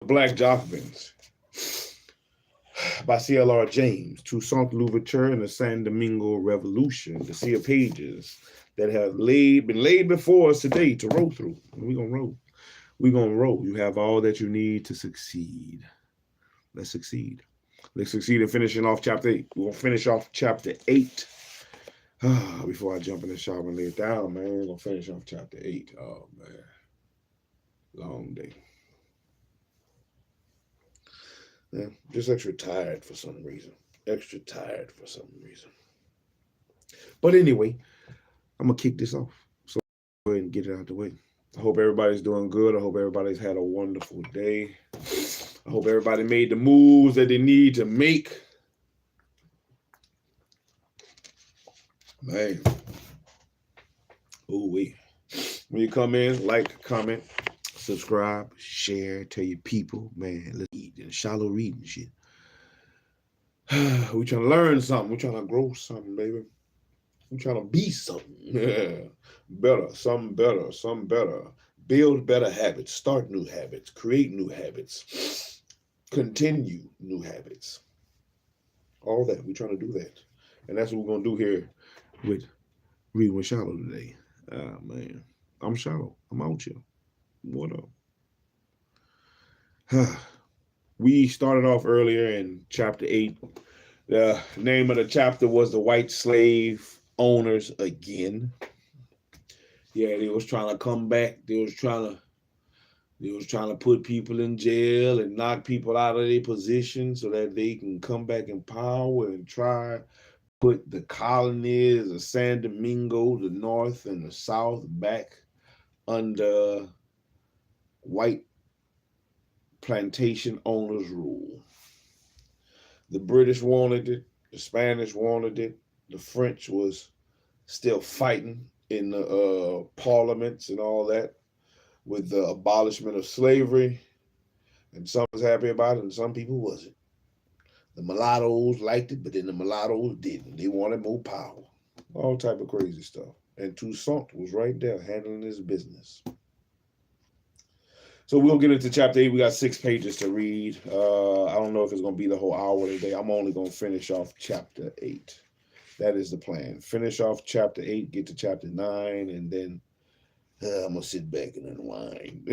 Black Jacobins by C.L.R. James, Toussaint Louverture and the San Domingo Revolution, the sea of pages that have been laid before us today to roll through. We're going to roll. We're going to roll. You have all that you need to succeed. Let's succeed. Let's succeed in finishing off chapter 8. We're going to finish off chapter 8. Before I jump in the shower and lay it down, man, we're going to finish off chapter 8. Oh, man. Long day. Yeah, just extra tired for some reason. But anyway, I'm going to kick this off. So go ahead and get it out the way. I hope everybody's doing good. I hope everybody's had a wonderful day. I hope everybody made the moves that they need to make. Man. Ooh-wee. When you come in, like, comment, subscribe, share, tell your people, man, let's eat and SHILO reading shit. We're trying to learn something. We're trying to grow something, baby. We're trying to be something. Yeah. Something better. Build better habits, start new habits, create new habits, continue new habits. All that. We're trying to do that. And that's what we're going to do here with Reading with SHILO today. Man. I'm SHILO. I'm out here. What up? We started off earlier in chapter 8. The name of the chapter was The White Slave Owners Again. Yeah, they was trying to come back. They was trying to put people in jail and knock people out of their position so that they can come back in power and try put the colonies of San Domingo, the North and the South, back under white plantation owners' rule. The British wanted it. The Spanish wanted it. The French was still fighting in the parliaments and all that with the abolishment of slavery. And some was happy about it and some people wasn't. The mulattoes liked it, but then the mulattoes didn't. They wanted more power. All type of crazy stuff. And Toussaint was right there handling his business. So we'll get into chapter 8. We got 6 pages to read. I don't know if it's going to be the whole hour today. I'm only going to finish off chapter 8. That is the plan. Finish off chapter 8, get to chapter 9, and then I'm going to sit back and unwind.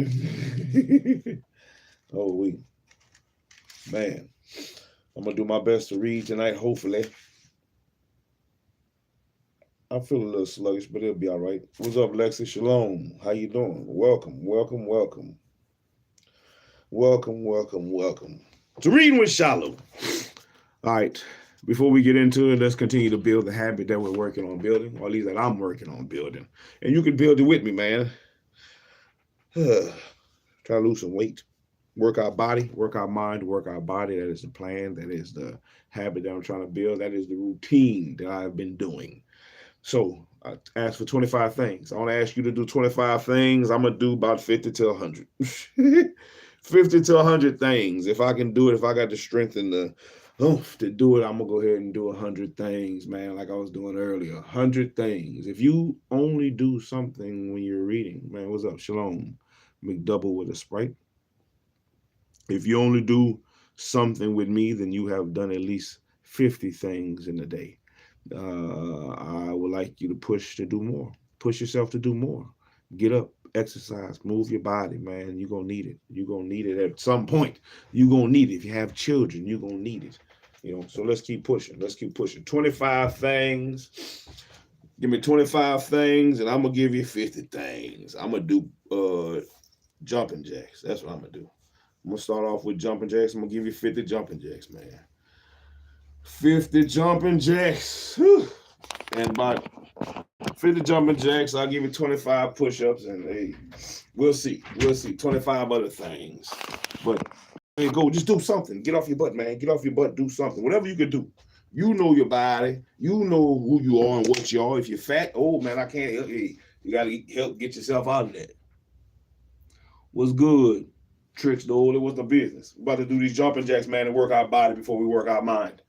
Man. I'm going to do my best to read tonight, hopefully. I feel a little sluggish, but it'll be all right. What's up, Lexi? Shalom. How you doing? Welcome. To Reading with SHILO. All right. Before we get into it, let's continue to build the habit that we're working on building, or at least that I'm working on building. And you can build it with me, man. Try to lose some weight. Work our body, work our mind, work our body. That is the plan. That is the habit that I'm trying to build. That is the routine that I've been doing. So I asked for 25 things. I want to ask you to do 25 things. I'm going to do about 50 to 100. 50 to 100 things. If I can do it, if I got the strength and the to do it, I'm going to go ahead and do 100 things, man, like I was doing earlier. 100 things. If you only do something when you're reading, man, what's up? Shalom. McDouble with a Sprite. If you only do something with me, then you have done at least 50 things in a day. I would like you to push to do more. Push yourself to do more. Get up, exercise, move your body, man. You're going to need it. You're going to need it at some point. You're going to need it. If you have children, you're going to need it. So let's keep pushing. 25 things. Give me 25 things, and I'm going to give you 50 things. I'm going to do jumping jacks. That's what I'm going to do. I'm going to start off with jumping jacks. I'm going to give you 50 jumping jacks, man. 50 jumping jacks. Whew. And by 50 jumping jacks, I'll give you 25 push-ups, and hey, we'll see. 25 other things. But hey, go, just do something. Get off your butt, man. Get off your butt, do something. Whatever you can do. You know your body. You know who you are and what you are. If you're fat, oh, man, I can't help you. You got to help get yourself out of that. What's good? Tricks, though. It was the business. We're about to do these jumping jacks, man, and work our body before we work our mind.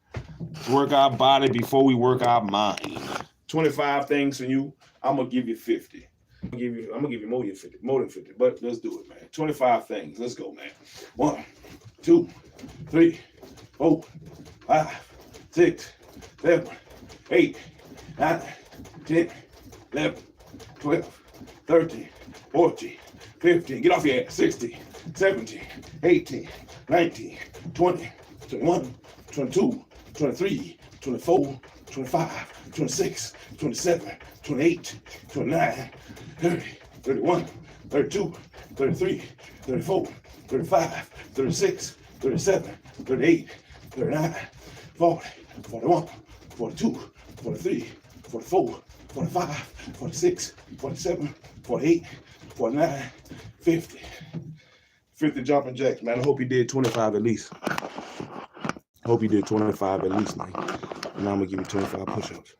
Work our body before we work our mind. 25 things from you. I'm going to give you 50. I'm gonna give you more than 50, but let's do it, man. 25 things. Let's go, man. 1, 2, 3, 4, 5, 6, 7, 8, 9, 10, 11, 12, 13, 14, 15. Get off your ass. 16, 17, 18, 19, 20, 21, 22, 23, 24, 25, 26, 27, 28, 29, 30, 31, 32, 33, 34, 35, 36, 37, 38, 39, 40, 41, 42, 43, 44, 45, 46, 47, 48, 49, 50. 50 jumping jacks, man. I hope you did 25 at least. I hope you did 25 at least, man. And now I'm gonna give you 25 push-ups.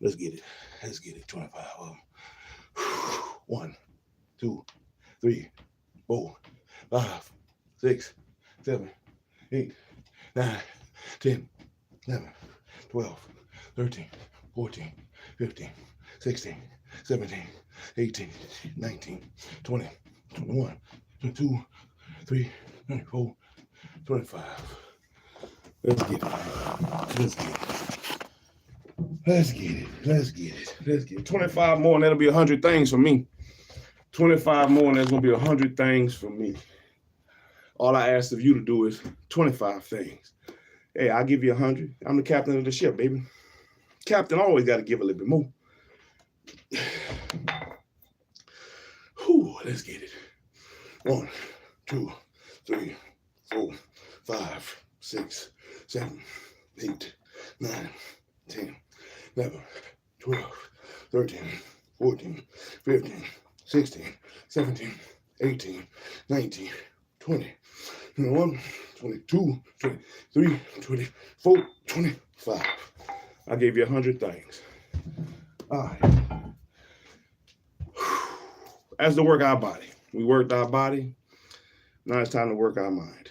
Let's get it. Let's get it. 25 of them. 1, 2, 3, 4, 5, 6, 7, 8, 9, 10, 11, 12, 13, 14, 15, 16, 17, 18, 19, 20, 21, 22, 23, 24, 25. Let's get it. Let's get it. Let's get it. Let's get it. Let's get it. 25 more and that'll be 100 things for me. 25 more and that's going to be 100 things for me. All I ask of you to do is 25 things. Hey, I'll give you 100. I'm the captain of the ship, baby. Captain always got to give a little bit more. Whew, let's get it. 1, 2, 3, 4, 5, 6, 7, 8, 9, 10, 11, 12, 13, 14, 15, 16, 17, 18, 19, 20, 21, 22, 23, 24, 25. I gave you 100 things. All right. As to work our body. We worked our body. Now it's time to work our mind.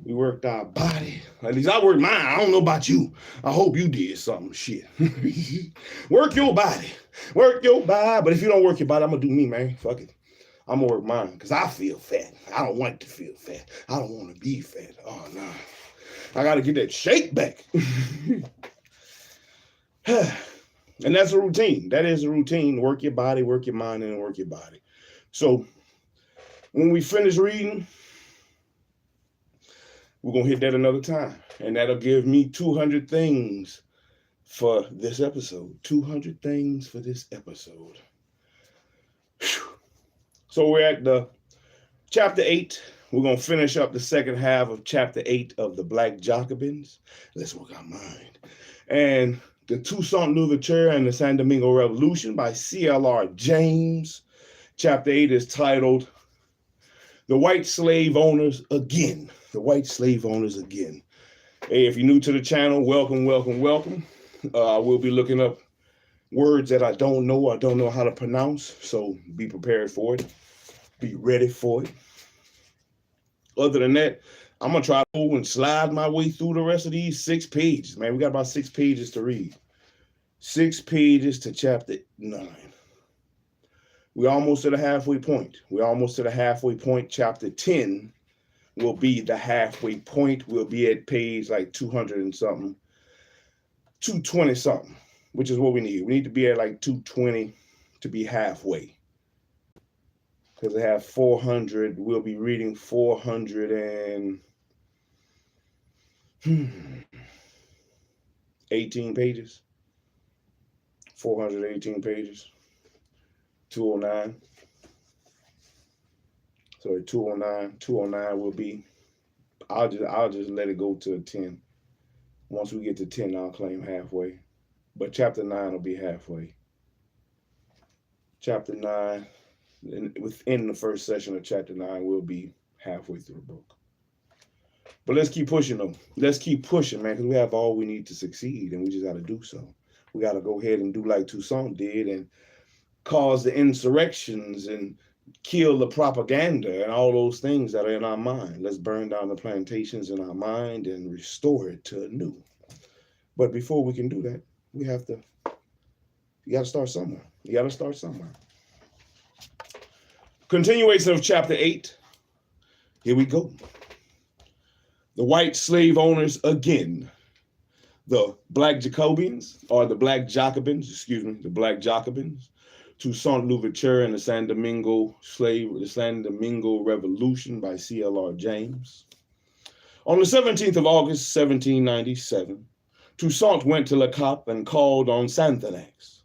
We worked our body. At least I worked mine. I don't know about you. I hope you did something shit. Work your body. Work your body. But if you don't work your body, I'm going to do me, man. Fuck it. I'm going to work mine because I feel fat. I don't want to feel fat. I don't want to be fat. Oh, no. I got to get that shake back. And that's a routine. That is a routine. Work your body, work your mind, and work your body. So when we finish reading, we're going to hit that another time. And that'll give me 200 things for this episode. 200 things for this episode. Whew. So we're at the chapter 8. We're going to finish up the second half of chapter 8 of the Black Jacobins. Let's work our mind. And the Toussaint Louverture and the San Domingo Revolution by C.L.R. James. Chapter 8 is titled, The White Slave Owners Again. The White Slave Owners Again. Hey, if you're new to the channel, welcome, welcome, welcome. We'll be looking up words that I don't know how to pronounce. So be prepared for it. Be ready for it. Other than that, I'm going to try to go and slide my way through the rest of these 6 pages. Man, we got about 6 pages to read. 6 pages to chapter 9. We're almost to the halfway point. We're almost to the halfway point. Chapter 10 will be the halfway point. We'll be at page like 200 and something. 220 something, which is what we need. We need to be at like 220 to be halfway. Because I have 400. We'll be reading 418 pages. 418 pages. 209. So at 209 will be, I'll just let it go to 10. Once we get to 10, I'll claim halfway. But chapter 9 will be halfway. Chapter 9, within the first session of chapter 9, we'll be halfway through the book. But let's keep pushing them. Let's keep pushing, man, because we have all we need to succeed, and we just got to do so. We got to go ahead and do like Toussaint did and cause the insurrections and kill the propaganda and all those things that are in our mind. Let's burn down the plantations in our mind and restore it to anew. But before we can do that, You got to start somewhere. You got to start somewhere. Continuation of chapter 8. Here we go. The white slave owners again. The black Jacobins, or the black Jacobins, the black Jacobins, Toussaint Louverture and the San Domingo Revolution by C.L.R. James. On the 17th of August, 1797, Toussaint went to Le Cap and called on Santanax.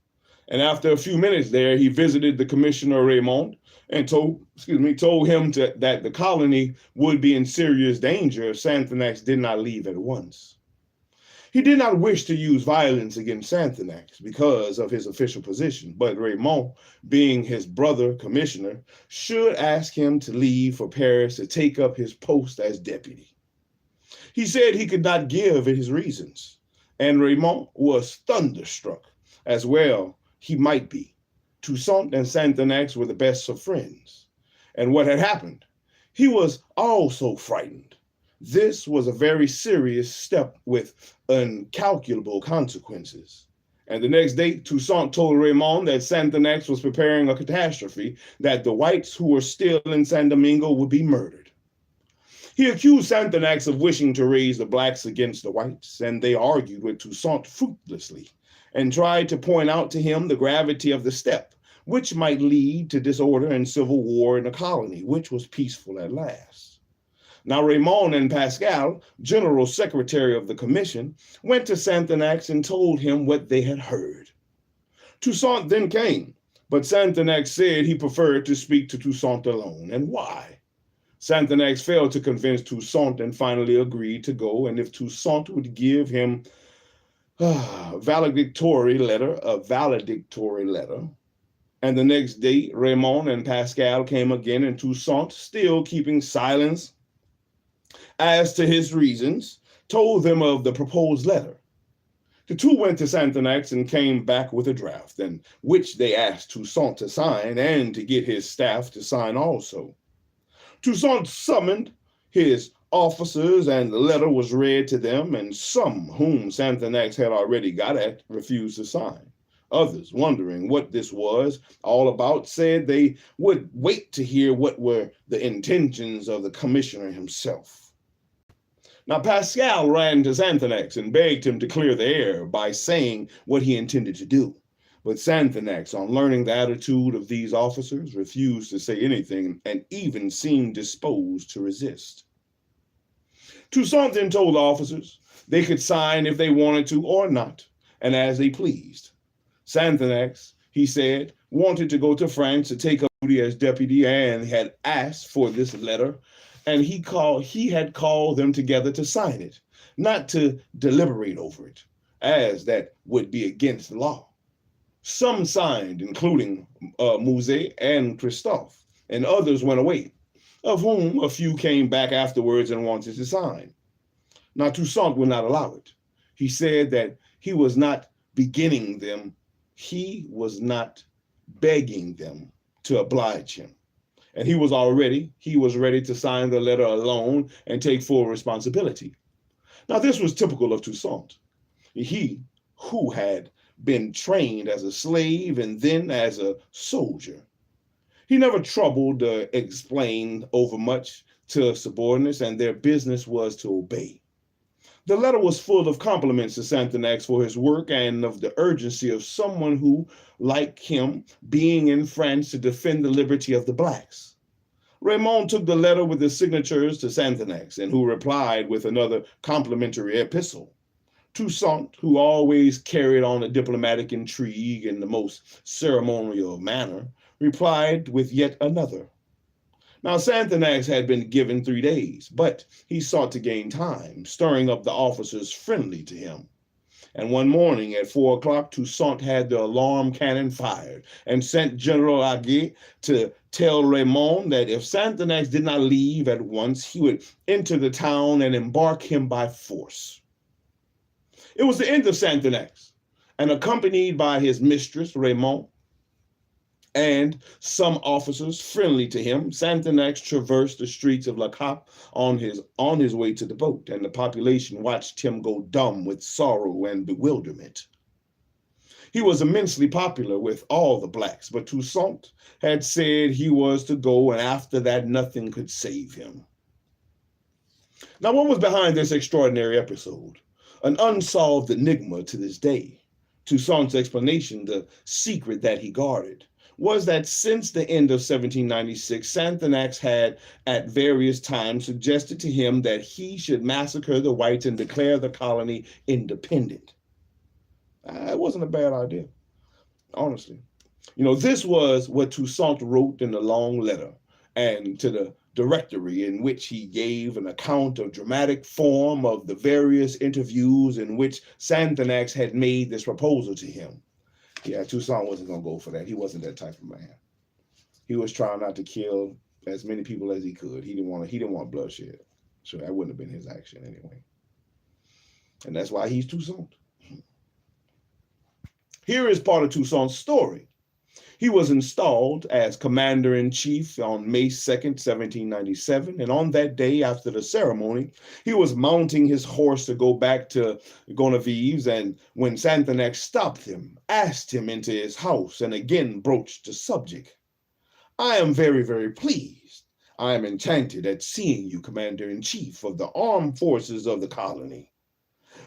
And after a few minutes there, he visited the Commissioner Raymond and told him that the colony would be in serious danger if Santanax did not leave at once. He did not wish to use violence against Santanax because of his official position, but Raymond, being his brother commissioner, should ask him to leave for Paris to take up his post as deputy. He said he could not give his reasons, and Raymond was thunderstruck, as well he might be. Toussaint and Santanax were the best of friends. And what had happened? He was also frightened. This was a very serious step with incalculable consequences. And the next day, Toussaint told Raymond that Santanax was preparing a catastrophe, that the whites who were still in San Domingo would be murdered. He accused Santanax of wishing to raise the blacks against the whites, and they argued with Toussaint fruitlessly and tried to point out to him the gravity of the step, which might lead to disorder and civil war in the colony, which was peaceful at last. Now Raymond and Pascal, General Secretary of the Commission, went to Santanax and told him what they had heard. Toussaint then came, but Santanax said he preferred to speak to Toussaint alone. And why? Santanax failed to convince Toussaint and finally agreed to go, and if Toussaint would give him a valedictory letter. And the next day, Raymond and Pascal came again, and Toussaint, still keeping silence as to his reasons, told them of the proposed letter. The two went to Santanax and came back with a draft, and which they asked Toussaint to sign and to get his staff to sign also. Toussaint summoned his officers, and the letter was read to them, and some whom Santanax had already got at refused to sign. Others, wondering what this was all about, said they would wait to hear what were the intentions of the commissioner himself. Now Pascal ran to Santanax and begged him to clear the air by saying what he intended to do. But Santanax, on learning the attitude of these officers, refused to say anything and even seemed disposed to resist. Toussaint then told the officers they could sign if they wanted to or not, and as they pleased. Santanax, he said, wanted to go to France to take up duty as deputy and had asked for this letter, and he had called them together to sign it, not to deliberate over it, as that would be against the law. Some signed, including Musée and Christophe, and others went away, of whom a few came back afterwards and wanted to sign. Now Toussaint would not allow it. He said that he was not beginning them, he was not begging them to oblige him. And he was ready to sign the letter alone and take full responsibility. Now this was typical of Toussaint. He, who had been trained as a slave and then as a soldier. He never troubled to explain overmuch to subordinates, and their business was to obey. The letter was full of compliments to Santanax for his work and of the urgency of someone who, like him, being in France to defend the liberty of the blacks. Raymond took the letter with the signatures to Santanax, and who replied with another complimentary epistle. Toussaint, who always carried on a diplomatic intrigue in the most ceremonial manner, replied with yet another. Now Santanax had been given 3 days, but he sought to gain time, stirring up the officers friendly to him. And one morning at 4 o'clock, Toussaint had the alarm cannon fired and sent General Aguet to tell Raymond that if Santanax did not leave at once, he would enter the town and embark him by force. It was the end of Santanax, and accompanied by his mistress, Raymond, and some officers friendly to him, Santanax traversed the streets of Le Cap on his way to the boat, and the population watched him go dumb with sorrow and bewilderment. He was immensely popular with all the blacks, but Toussaint had said he was to go, and after that, nothing could save him. Now, what was behind this extraordinary episode? An unsolved enigma to this day. Toussaint's explanation, the secret that he guarded, was that since the end of 1796, Santanax had at various times suggested to him that he should massacre the whites and declare the colony independent. It wasn't a bad idea, honestly. You know, this was what Toussaint wrote in the long letter and to the directory, in which he gave an account of dramatic form of the various interviews in which Santanax had made this proposal to him. Yeah, Toussaint wasn't going to go for that. He wasn't that type of man. He was trying not to kill as many people as he could. He didn't want bloodshed. So that wouldn't have been his action anyway. And that's why he's Toussaint. Here is part of Toussaint's story. He was installed as commander-in-chief on May 2nd, 1797, and on that day after the ceremony, he was mounting his horse to go back to Gonavives, and when Santanax stopped him, asked him into his house, and again broached the subject. "I am very, very pleased. I am enchanted at seeing you commander-in-chief of the armed forces of the colony.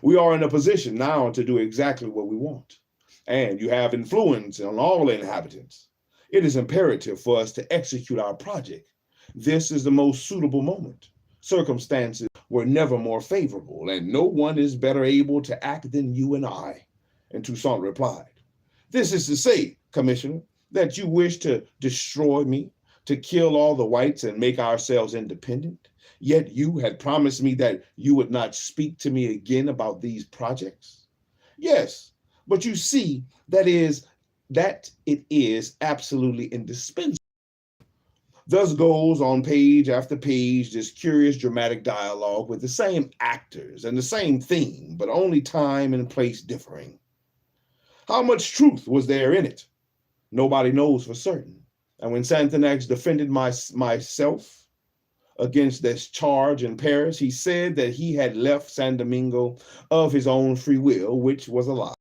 We are in a position now to do exactly what we want. And you have influence on all inhabitants. It is imperative for us to execute our project. This is the most suitable moment. Circumstances were never more favorable, and no one is better able to act than you and I." And Toussaint replied, "This is to say, Commissioner, that you wish to destroy me, to kill all the whites and make ourselves independent. Yet you had promised me that you would not speak to me again about these projects." "Yes, but you see, that it is absolutely indispensable." Thus goes on page after page this curious dramatic dialogue with the same actors and the same theme, but only time and place differing. How much truth was there in it? Nobody knows for certain. And when Santanax defended myself against this charge in Paris, he said that he had left San Domingo of his own free will, which was a lie.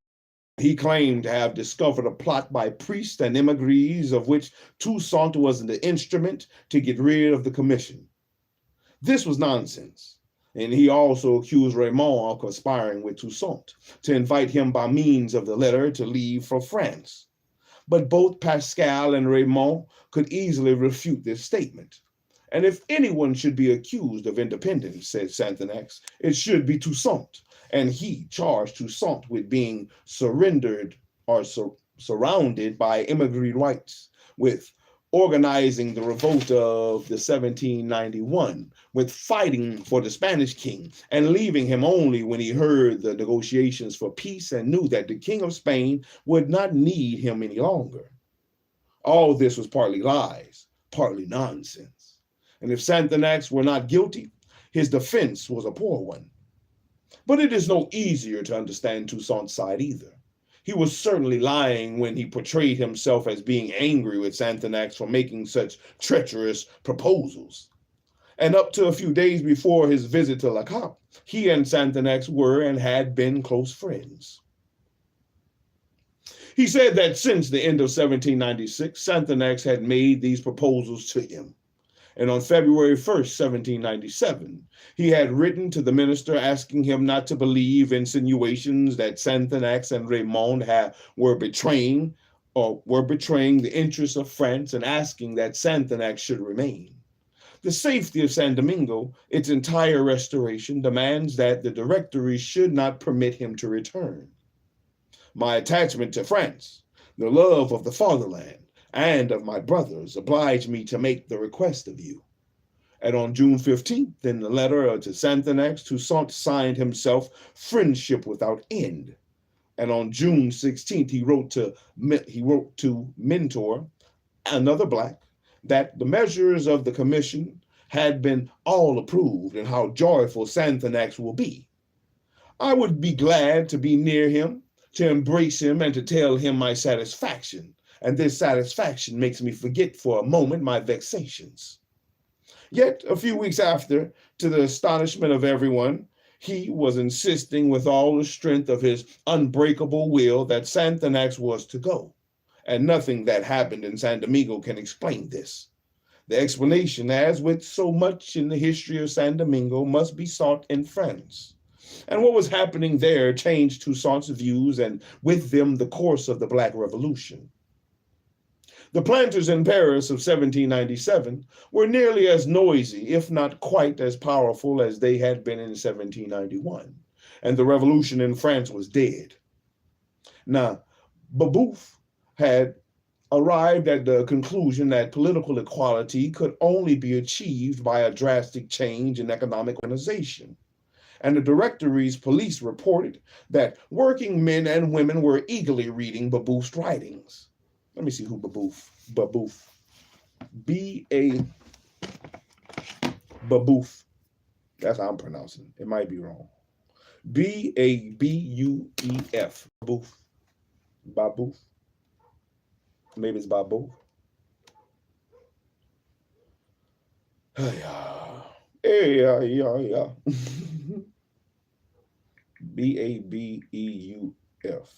He claimed to have discovered a plot by priests and emigres of which Toussaint was the instrument to get rid of the commission. This was nonsense, and he also accused Raymond of conspiring with Toussaint to invite him by means of the letter to leave for France. But both Pascal and Raymond could easily refute this statement. "And if anyone should be accused of independence," said Santanax, "it should be Toussaint." And he charged Toussaint with being surrounded by immigrant whites, with organizing the revolt of the 1791, with fighting for the Spanish king, and leaving him only when he heard the negotiations for peace and knew that the king of Spain would not need him any longer. All this was partly lies, partly nonsense. And if Santanax were not guilty, his defense was a poor one. But it is no easier to understand Toussaint's side either. He was certainly lying when he portrayed himself as being angry with Santanax for making such treacherous proposals. And up to a few days before his visit to Le Cap, he and Santanax were and had been close friends. He said that since the end of 1796, Santanax had made these proposals to him. And on February 1st, 1797, he had written to the minister asking him not to believe insinuations that Santanax and Raymond were betraying the interests of France, and asking that Santanax should remain. The safety of San Domingo, its entire restoration, demands that the Directory should not permit him to return. My attachment to France, the love of the fatherland, and of my brothers oblige me to make the request of you. And on June 15th, in the letter to Santanax, Toussaint signed himself friendship without end. And on June 16th, he wrote to Mentor, another black, that the measures of the commission had been all approved, and how joyful Santanax will be. I would be glad to be near him, to embrace him, and to tell him my satisfaction. And this satisfaction makes me forget for a moment my vexations. Yet, a few weeks after, to the astonishment of everyone, He was insisting with all the strength of his unbreakable will that Santanax was to go, and nothing that happened in San Domingo can explain this. The explanation, as with so much in the history of San Domingo, must be sought in France. And what was happening there changed Toussaint's views and with them the course of the Black Revolution. The planters in Paris of 1797 were nearly as noisy, if not quite as powerful as they had been in 1791, and the revolution in France was dead. Now, Babeuf had arrived at the conclusion that political equality could only be achieved by a drastic change in economic organization. And the Directory's police reported that working men and women were eagerly reading Babeuf's writings. Let me see who Babeuf. Babeuf. That's how I'm pronouncing it. It might be wrong. Babuef. Babeuf. Maybe it's Babeuf. Yeah. Babeuf.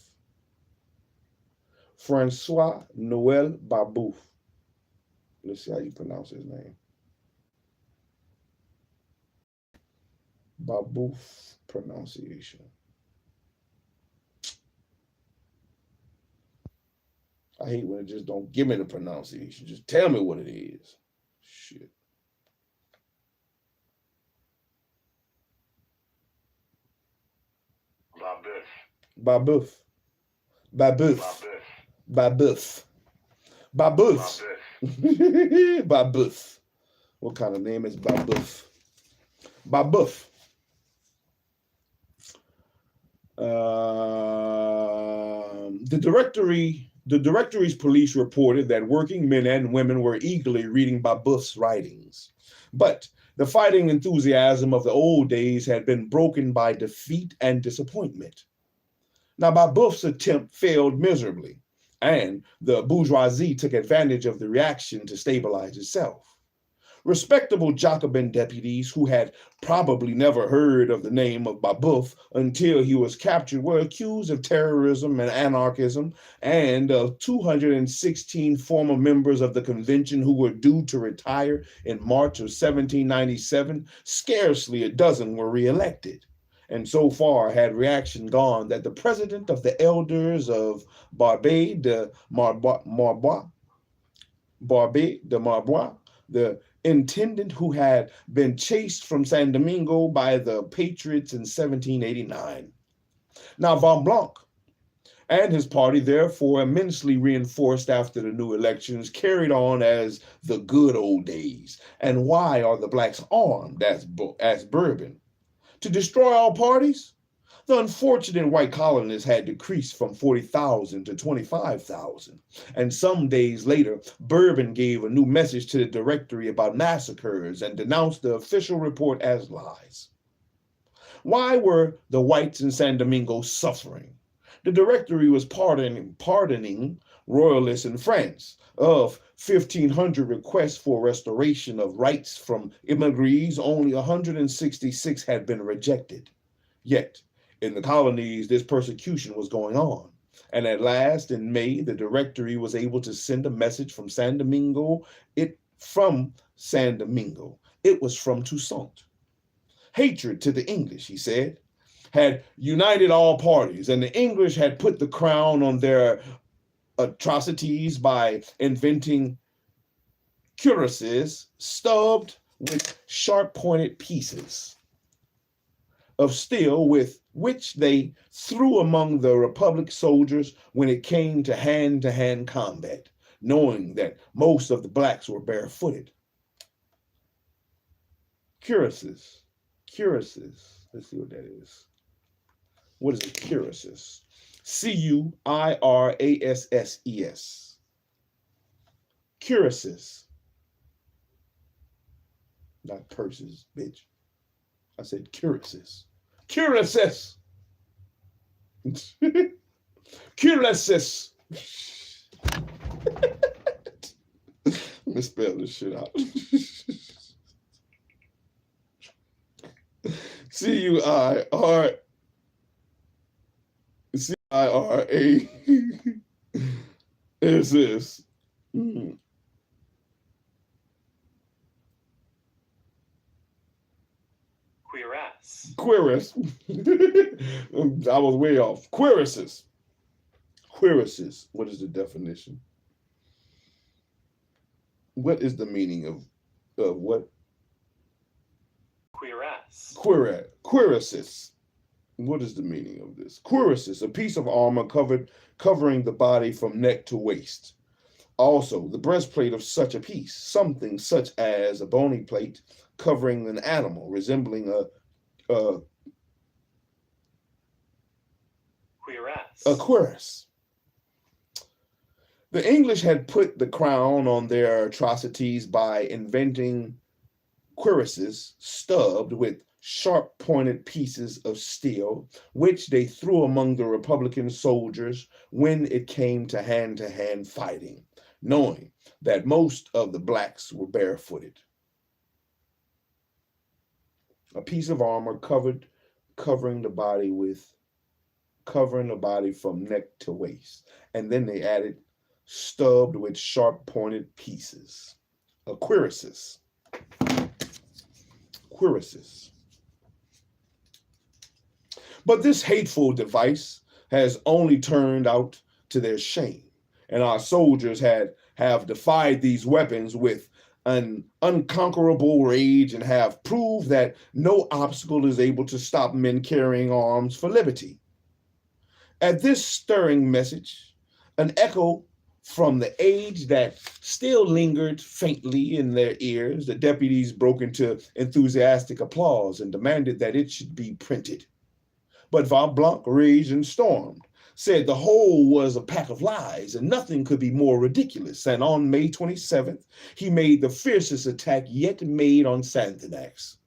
Francois Noel Babeuf. Let's see how you pronounce his name. Babeuf pronunciation. I hate when it just don't give me the pronunciation. Just tell me what it is. Shit. Babeuf. Babeuf. Babeuf. Babeuf. Babeuf. What kind of name is Babeuf? Babeuf. The Directory's police reported that working men and women were eagerly reading Babeuf's writings. But the fighting enthusiasm of the old days had been broken by defeat and disappointment. Now, Babeuf's attempt failed miserably, and the bourgeoisie took advantage of the reaction to stabilize itself. Respectable Jacobin deputies who had probably never heard of the name of Babeuf until he was captured were accused of terrorism and anarchism, and 216 former members of the convention who were due to retire in March of 1797, scarcely a dozen were reelected. And so far had reaction gone that the president of the elders of Barbé de Marbois, the intendant who had been chased from San Domingo by the Patriots in 1789. Now, Van Blanc and his party, therefore immensely reinforced after the new elections, carried on as the good old days. And why are the blacks armed as Bourbon? To destroy all parties? The unfortunate white colonists had decreased from 40,000 to 25,000. And some days later, Bourbon gave a new message to the Directory about massacres and denounced the official report as lies. Why were the whites in San Domingo suffering? The Directory was pardoning royalists in France. Of 1,500 requests for restoration of rights from immigrants, only 166 had been rejected. Yet, in the colonies, this persecution was going on. And at last, in May, the Directory was able to send a message from San Domingo. It was from Toussaint. Hatred to the English, he said, had united all parties, and the English had put the crown on their atrocities by inventing cuirasses stubbed with sharp-pointed pieces of steel with which they threw among the Republic soldiers when it came to hand-to-hand combat, knowing that most of the blacks were barefooted. Cuirasses. Let's see what that is. What is a cuirasses? Cuirasses. Cuirasses. Not purses, bitch. I said cuirasses. Cuirasses. Cuirasses. Let me spell this shit out. C-I-R-A-S-S. Queerus. I was way off. Queeruses. Queeruses. What is the definition? What is the meaning of what? Queeruses. What is the meaning of this? Cuirasses, a piece of armor covering the body from neck to waist. Also, the breastplate of such a piece, something such as a bony plate covering an animal, resembling a cuirass. The English had put the crown on their atrocities by inventing cuirasses stubbed with sharp-pointed pieces of steel, which they threw among the Republican soldiers when it came to hand-to-hand fighting, knowing that most of the blacks were barefooted. A piece of armor covering the body from neck to waist. And then they added stubbed with sharp-pointed pieces. A cuirasses. Cuirasses. But this hateful device has only turned out to their shame, and our soldiers have defied these weapons with an unconquerable rage and have proved that no obstacle is able to stop men carrying arms for liberty. At this stirring message, an echo from the age that still lingered faintly in their ears, the deputies broke into enthusiastic applause and demanded that it should be printed. But Von Blanc raged and stormed, said the whole was a pack of lies and nothing could be more ridiculous. And on May 27th, he made the fiercest attack yet made on Sandanax.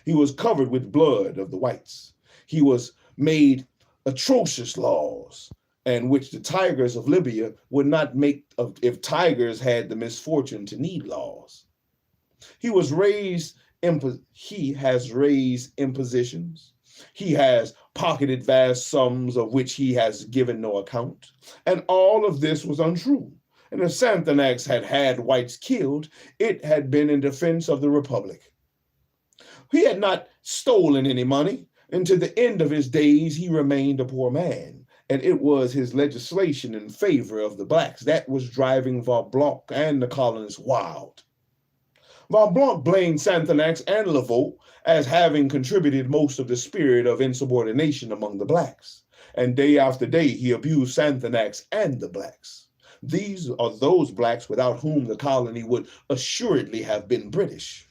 He was covered with blood of the whites. He was made atrocious laws, and which the tigers of Libya would not make if tigers had the misfortune to need laws. He has raised impositions. He has pocketed vast sums of which he has given no account. And all of this was untrue. And if Sandanax had whites killed, it had been in defense of the Republic. He had not stolen any money, and to the end of his days, he remained a poor man. And it was his legislation in favor of the blacks that was driving Von Blanc and the colonists wild. Von Blanc blamed Sandanax and Laveau as having contributed most of the spirit of insubordination among the blacks. And day after day, he abused Sandanax and the blacks. These are those blacks without whom the colony would assuredly have been British.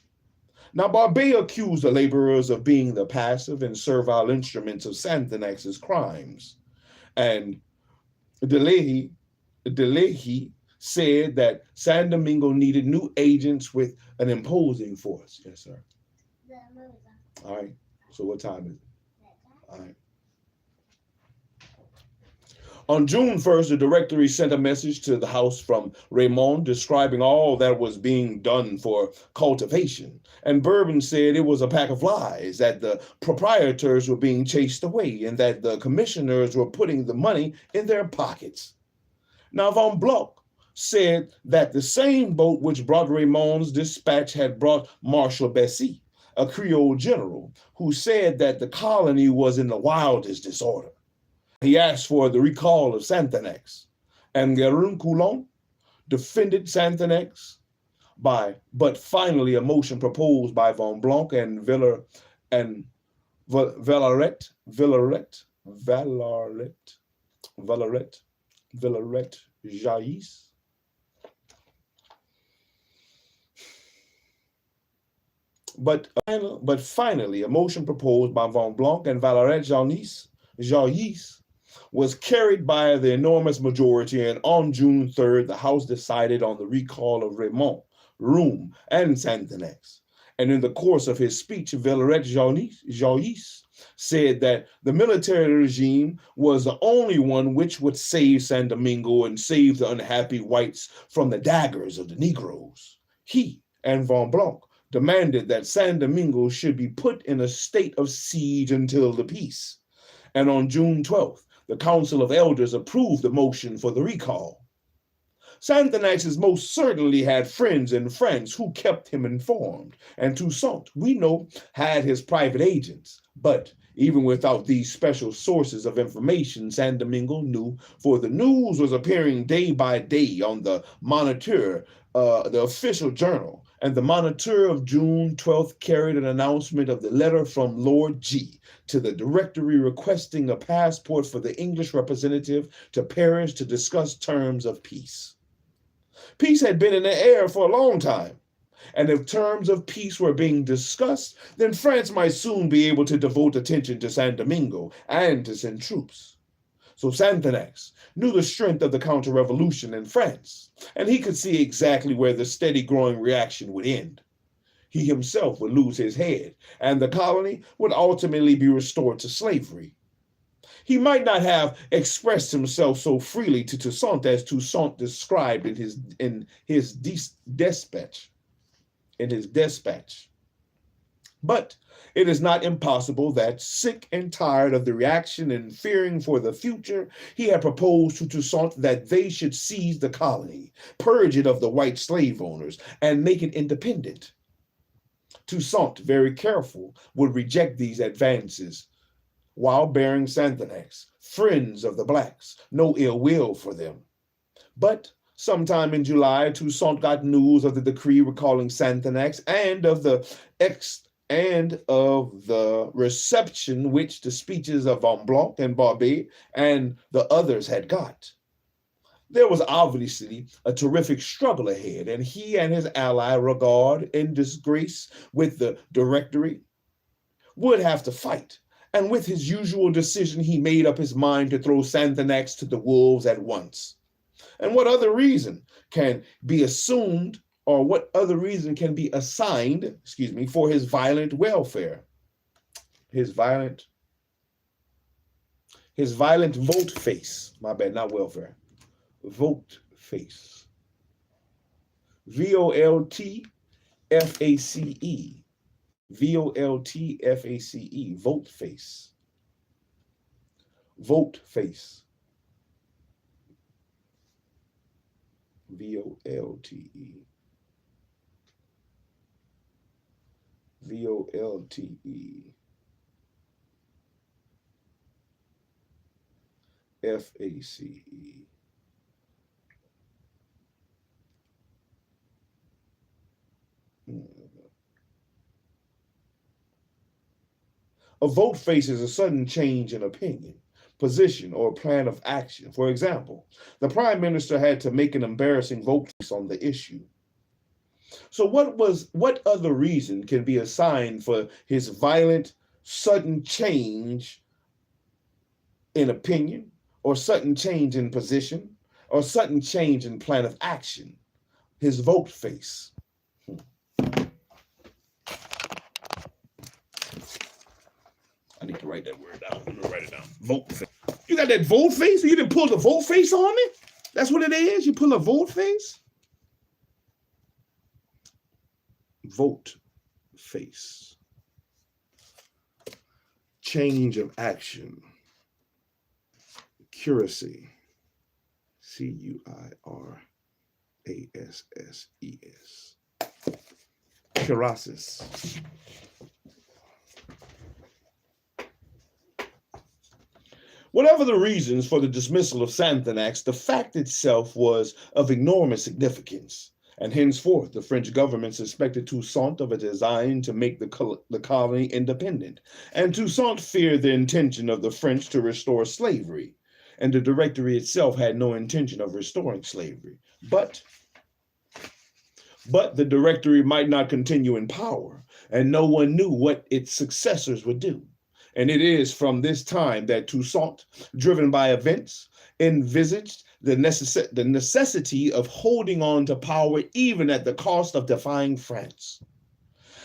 Now, Barbet accused the laborers of being the passive and servile instruments of Sandanax's crimes. And Delehy said that San Domingo needed new agents with an imposing force. Yes, sir. All right. So what time is it? All right. On June 1st, the Directory sent a message to the House from Raymond describing all that was being done for cultivation. And Bourbon said it was a pack of lies, that the proprietors were being chased away and that the commissioners were putting the money in their pockets. Now, Von Blanc said that the same boat which brought Raymond's dispatch had brought Marshal Bessy, a Creole general, who said that the colony was in the wildest disorder. He asked for the recall of Sandanax, and Guerin Coulon defended Sandanax but finally a motion proposed by Von Blanc and Villaret Jaïs. But finally, a motion proposed by Von Blanc and Villaret Jaïs was carried by the enormous majority, and on June 3rd, the House decided on the recall of Raymond, Room, and Sandanax. And in the course of his speech, Villaret Jaïs said that the military regime was the only one which would save San Domingo and save the unhappy whites from the daggers of the Negroes. He and Von Blanc demanded that San Domingo should be put in a state of siege until the peace. And on June 12th, the Council of Elders approved the motion for the recall. Santanax most certainly had friends in France who kept him informed, and Toussaint, we know, had his private agents. But even without these special sources of information, San Domingo knew, for the news was appearing day by day on the Moniteur, the official journal, and the Moniteur of June 12th carried an announcement of the letter from Lord G to the Directory requesting a passport for the English representative to Paris to discuss terms of peace. Peace had been in the air for a long time, and if terms of peace were being discussed, then France might soon be able to devote attention to San Domingo and to send troops. So Santanax knew the strength of the counter-revolution in France, and he could see exactly where the steady growing reaction would end. He himself would lose his head, and the colony would ultimately be restored to slavery. He might not have expressed himself so freely to Toussaint as Toussaint described in his dispatch. But it is not impossible that, sick and tired of the reaction and fearing for the future, he had proposed to Toussaint that they should seize the colony, purge it of the white slave owners, and make it independent. Toussaint, very careful, would reject these advances, while bearing Santanax, friends of the blacks, no ill will for them. But sometime in July, Toussaint got news of the decree recalling Santanax and of the reception which the speeches of Van Blanc and Barbet and the others had got. There was obviously a terrific struggle ahead, and he and his ally Regard, in disgrace with the Directory, would have to fight. And with his usual decision, he made up his mind to throw Santanax to the wolves at once. And what other reason can be assumed, or what other reason can be assigned, for his violent welfare? His violent volte-face. My bad, not welfare. Volte-face. V-O-L-T-F-A-C-E. V-O-L-T-F-A-C-E, volte-face. Volte-face. V-O-L-T-E. V-O-L-T-E. F-A-C-E. A volte-face is a sudden change in opinion, position, or plan of action. For example, the prime minister had to make an embarrassing volte-face on the issue. So what other reason can be assigned for his violent, sudden change in opinion, or sudden change in position, or sudden change in plan of action? His volte-face. I need to write that word down. I'm gonna write it down. Volte-face. You got that volte-face? You didn't pull the volte-face on me? That's what it is? You pull a volte-face? Volte-face. Change of action. Curacy. C-U-I-R-A-S-S-E-S. Curasis. Whatever the reasons for the dismissal of Santanax, the fact itself was of enormous significance, and henceforth the French government suspected Toussaint of a design to make the colony independent, and Toussaint feared the intention of the French to restore slavery, and the Directory itself had no intention of restoring slavery. But the Directory might not continue in power, and no one knew what its successors would do. And it is from this time that Toussaint, driven by events, envisaged the necessity of holding on to power even at the cost of defying France.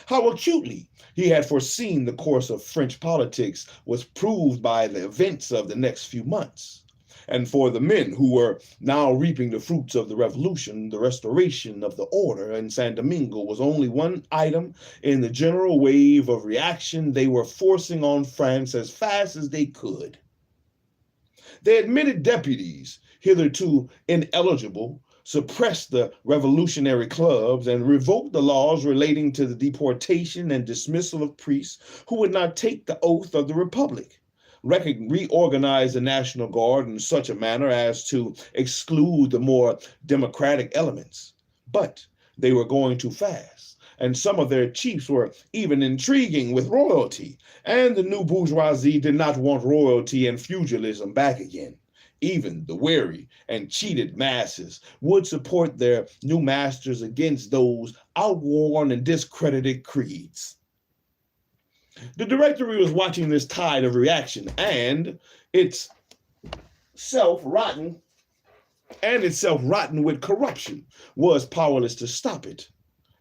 How acutely he had foreseen the course of French politics was proved by the events of the next few months. And for the men who were now reaping the fruits of the revolution, the restoration of the order in San Domingo was only one item in the general wave of reaction they were forcing on France as fast as they could. They admitted deputies, hitherto ineligible, suppressed the revolutionary clubs, and revoked the laws relating to the deportation and dismissal of priests who would not take the oath of the Republic, reorganized the National Guard in such a manner as to exclude the more democratic elements. But they were going too fast, and some of their chiefs were even intriguing with royalty, and the new bourgeoisie did not want royalty and feudalism back again. Even the weary and cheated masses would support their new masters against those outworn and discredited creeds. The Directory was watching this tide of reaction, and itself rotten with corruption, was powerless to stop it.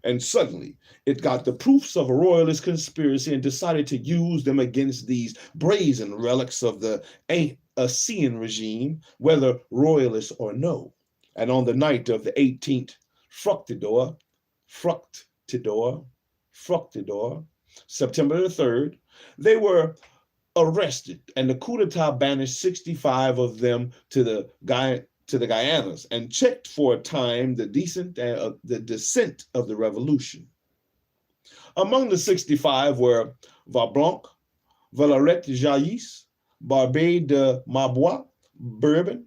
And suddenly, it got the proofs of a royalist conspiracy and decided to use them against these brazen relics of the Ancien regime, whether royalist or no. And on the night of the 18th Fructidor, September the 3rd, they were arrested, and the coup d'etat banished 65 of them to the Guyanas and checked for a time the descent of the revolution. Among the 65 were Vablanc, Valerette Jaïs, Barbé de Mabois, Bourbon,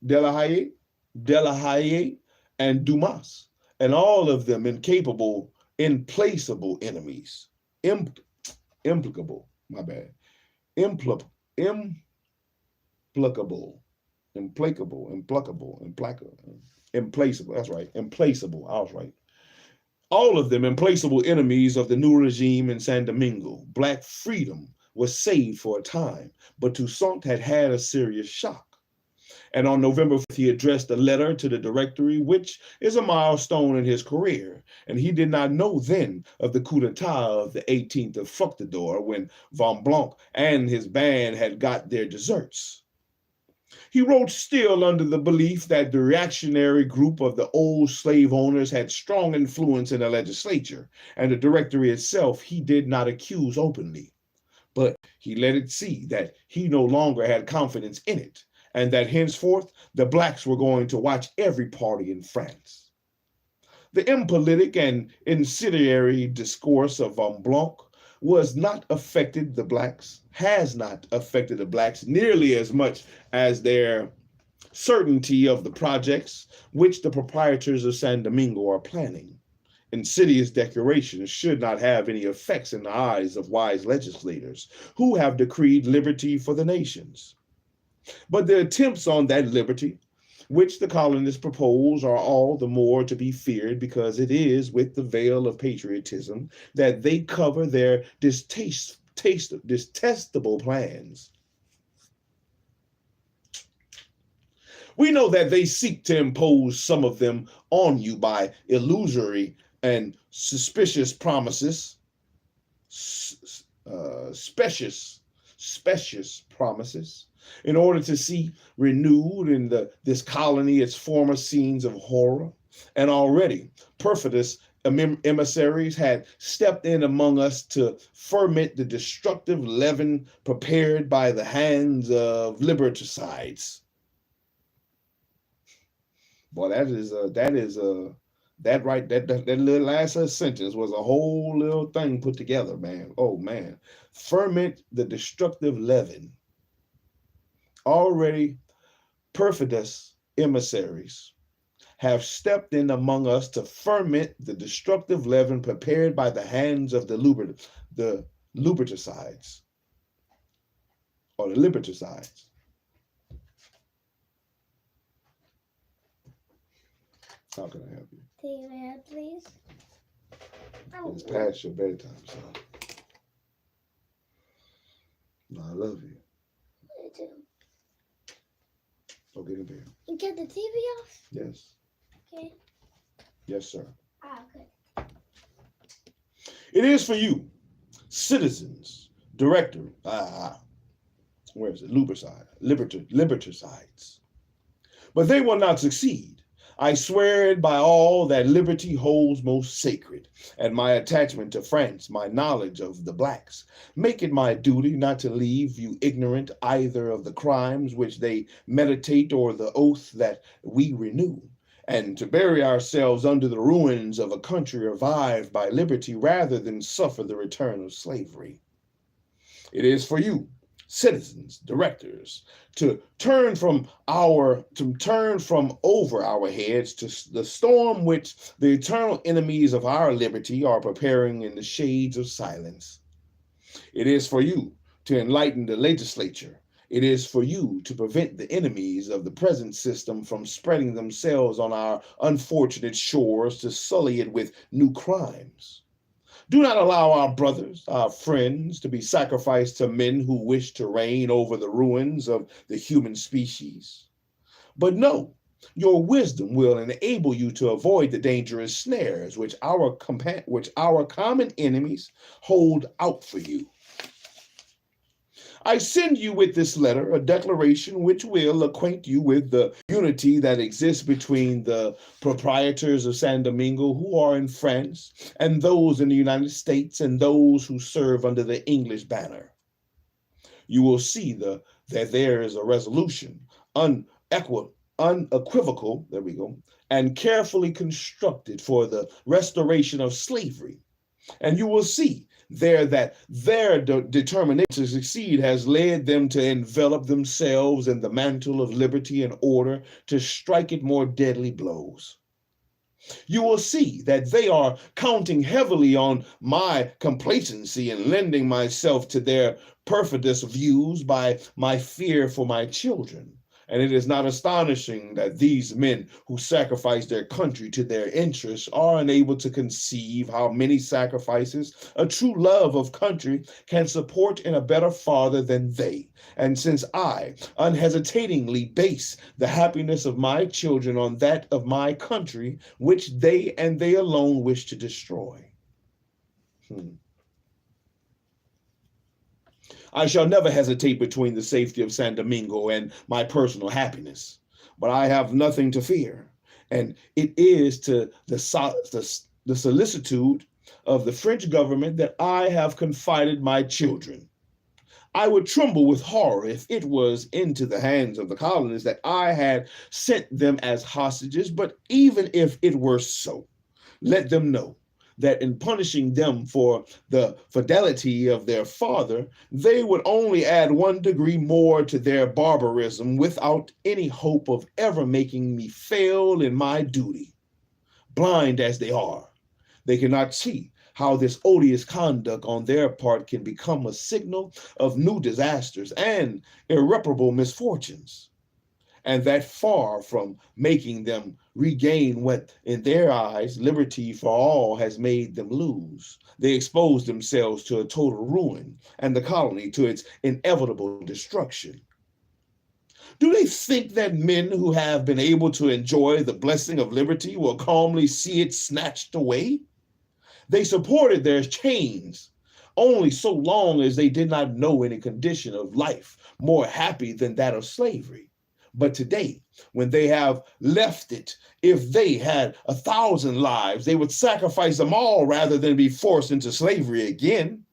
Delahaye, and Dumas, and all of them implacable enemies. Implacable, that's right, implacable, I was right. All of them implacable enemies of the new regime in San Domingo. Black freedom was saved for a time, but Toussaint had had a serious shock. And on November 5th, he addressed a letter to the Directory, which is a milestone in his career. And he did not know then of the coup d'etat of the 18th of Fructidor, when Von Blanc and his band had got their deserts. He wrote still under the belief that the reactionary group of the old slave owners had strong influence in the legislature, and the Directory itself he did not accuse openly. But he let it see that he no longer had confidence in it, and that henceforth the blacks were going to watch every party in France. The impolitic and incendiary discourse of Von Blanc has not affected the blacks nearly as much as their certainty of the projects which the proprietors of San Domingo are planning. Insidious declarations should not have any effects in the eyes of wise legislators who have decreed liberty for the nations. But the attempts on that liberty, which the colonists propose, are all the more to be feared because it is with the veil of patriotism that they cover their detestable plans. We know that they seek to impose some of them on you by illusory and suspicious promises, specious promises, in order to see renewed in this colony its former scenes of horror. And already perfidious emissaries had stepped in among us to ferment the destructive leaven prepared by the hands of liberticides. Boy, that little last sentence was a whole little thing put together, man. Oh man, ferment the destructive leaven. Already perfidious emissaries have stepped in among us to ferment the destructive leaven prepared by the hands of the liberticides. How can I help you? Take your hand, please. It's past your bedtime, son. No, I love you. Me too. Go get in bed. You get the TV off? Yes. Okay. Yes, sir. Okay. It is for you, citizens, Directory, where is it? Liberticides. But they will not succeed. I swear it by all that liberty holds most sacred, and my attachment to France, my knowledge of the blacks, make it my duty not to leave you ignorant either of the crimes which they meditate or the oath that we renew, and to bury ourselves under the ruins of a country revived by liberty rather than suffer the return of slavery. It is for you, citizens, directors, to turn from over our heads to the storm which the eternal enemies of our liberty are preparing in the shades of silence. It is for you to enlighten the legislature. It is for you to prevent the enemies of the present system from spreading themselves on our unfortunate shores to sully it with new crimes. Do not allow our brothers, our friends, to be sacrificed to men who wish to reign over the ruins of the human species. But no, your wisdom will enable you to avoid the dangerous snares which our common enemies hold out for you. I send you with this letter a declaration which will acquaint you with the unity that exists between the proprietors of San Domingo who are in France and those in the United States and those who serve under the English banner. You will see that there is a resolution, unequivocal, and carefully constructed for the restoration of slavery. And you will see there that their determination to succeed has led them to envelop themselves in the mantle of liberty in order to strike it more deadly blows. You will see that they are counting heavily on my complacency in lending myself to their perfidious views by my fear for my children. And it is not astonishing that these men who sacrifice their country to their interests are unable to conceive how many sacrifices a true love of country can support in a better father than they. And since I unhesitatingly base the happiness of my children on that of my country, which they and they alone wish to destroy. I shall never hesitate between the safety of San Domingo and my personal happiness, but I have nothing to fear, and it is to the solicitude of the French government that I have confided my children. I would tremble with horror if it was into the hands of the colonists that I had sent them as hostages, but even if it were so, let them know that in punishing them for the fidelity of their father, they would only add 1 degree more to their barbarism without any hope of ever making me fail in my duty. Blind as they are, they cannot see how this odious conduct on their part can become a signal of new disasters and irreparable misfortunes. And that far from making them regain what, in their eyes, liberty for all has made them lose, they expose themselves to a total ruin and the colony to its inevitable destruction. Do they think that men who have been able to enjoy the blessing of liberty will calmly see it snatched away? They supported their chains only so long as they did not know any condition of life more happy than that of slavery. But today, when they have left it, if they had 1,000 lives, they would sacrifice them all rather than be forced into slavery again.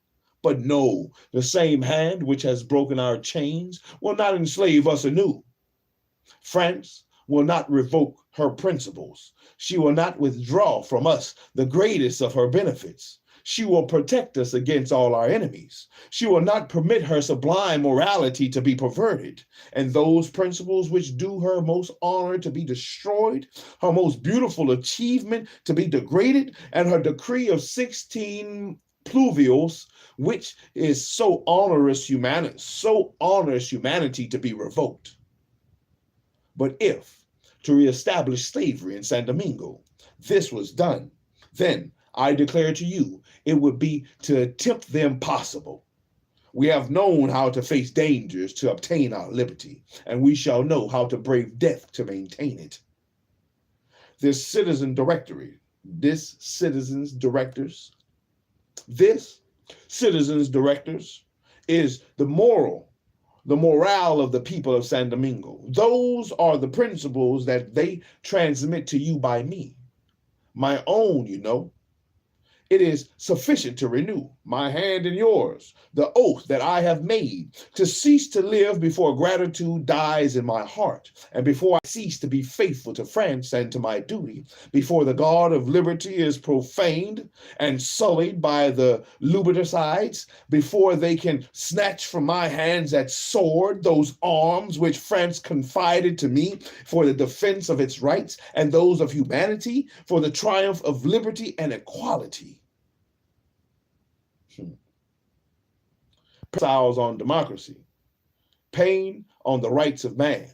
But no, the same hand which has broken our chains will not enslave us anew. France will not revoke her principles. She will not withdraw from us the greatest of her benefits. She will protect us against all our enemies. She will not permit her sublime morality to be perverted, and those principles which do her most honor to be destroyed, her most beautiful achievement to be degraded, and her decree of 16 pluvials, which is so honors humanity to be revoked. But if, to reestablish slavery in San Domingo, this was done, then I declare to you, it would be to attempt the impossible. We have known how to face dangers to obtain our liberty, and we shall know how to brave death to maintain it. This citizens directors is the moral the morale of the people of San Domingo. Those are the principles that they transmit to you by me. My own, you know. It is sufficient to renew my hand in yours, the oath that I have made, to cease to live before gratitude dies in my heart, and before I cease to be faithful to France and to my duty, before the God of liberty is profaned and sullied by the liberticides, before they can snatch from my hands that sword, those arms which France confided to me for the defense of its rights and those of humanity, for the triumph of liberty and equality. Exiles on democracy, Paine on the rights of man,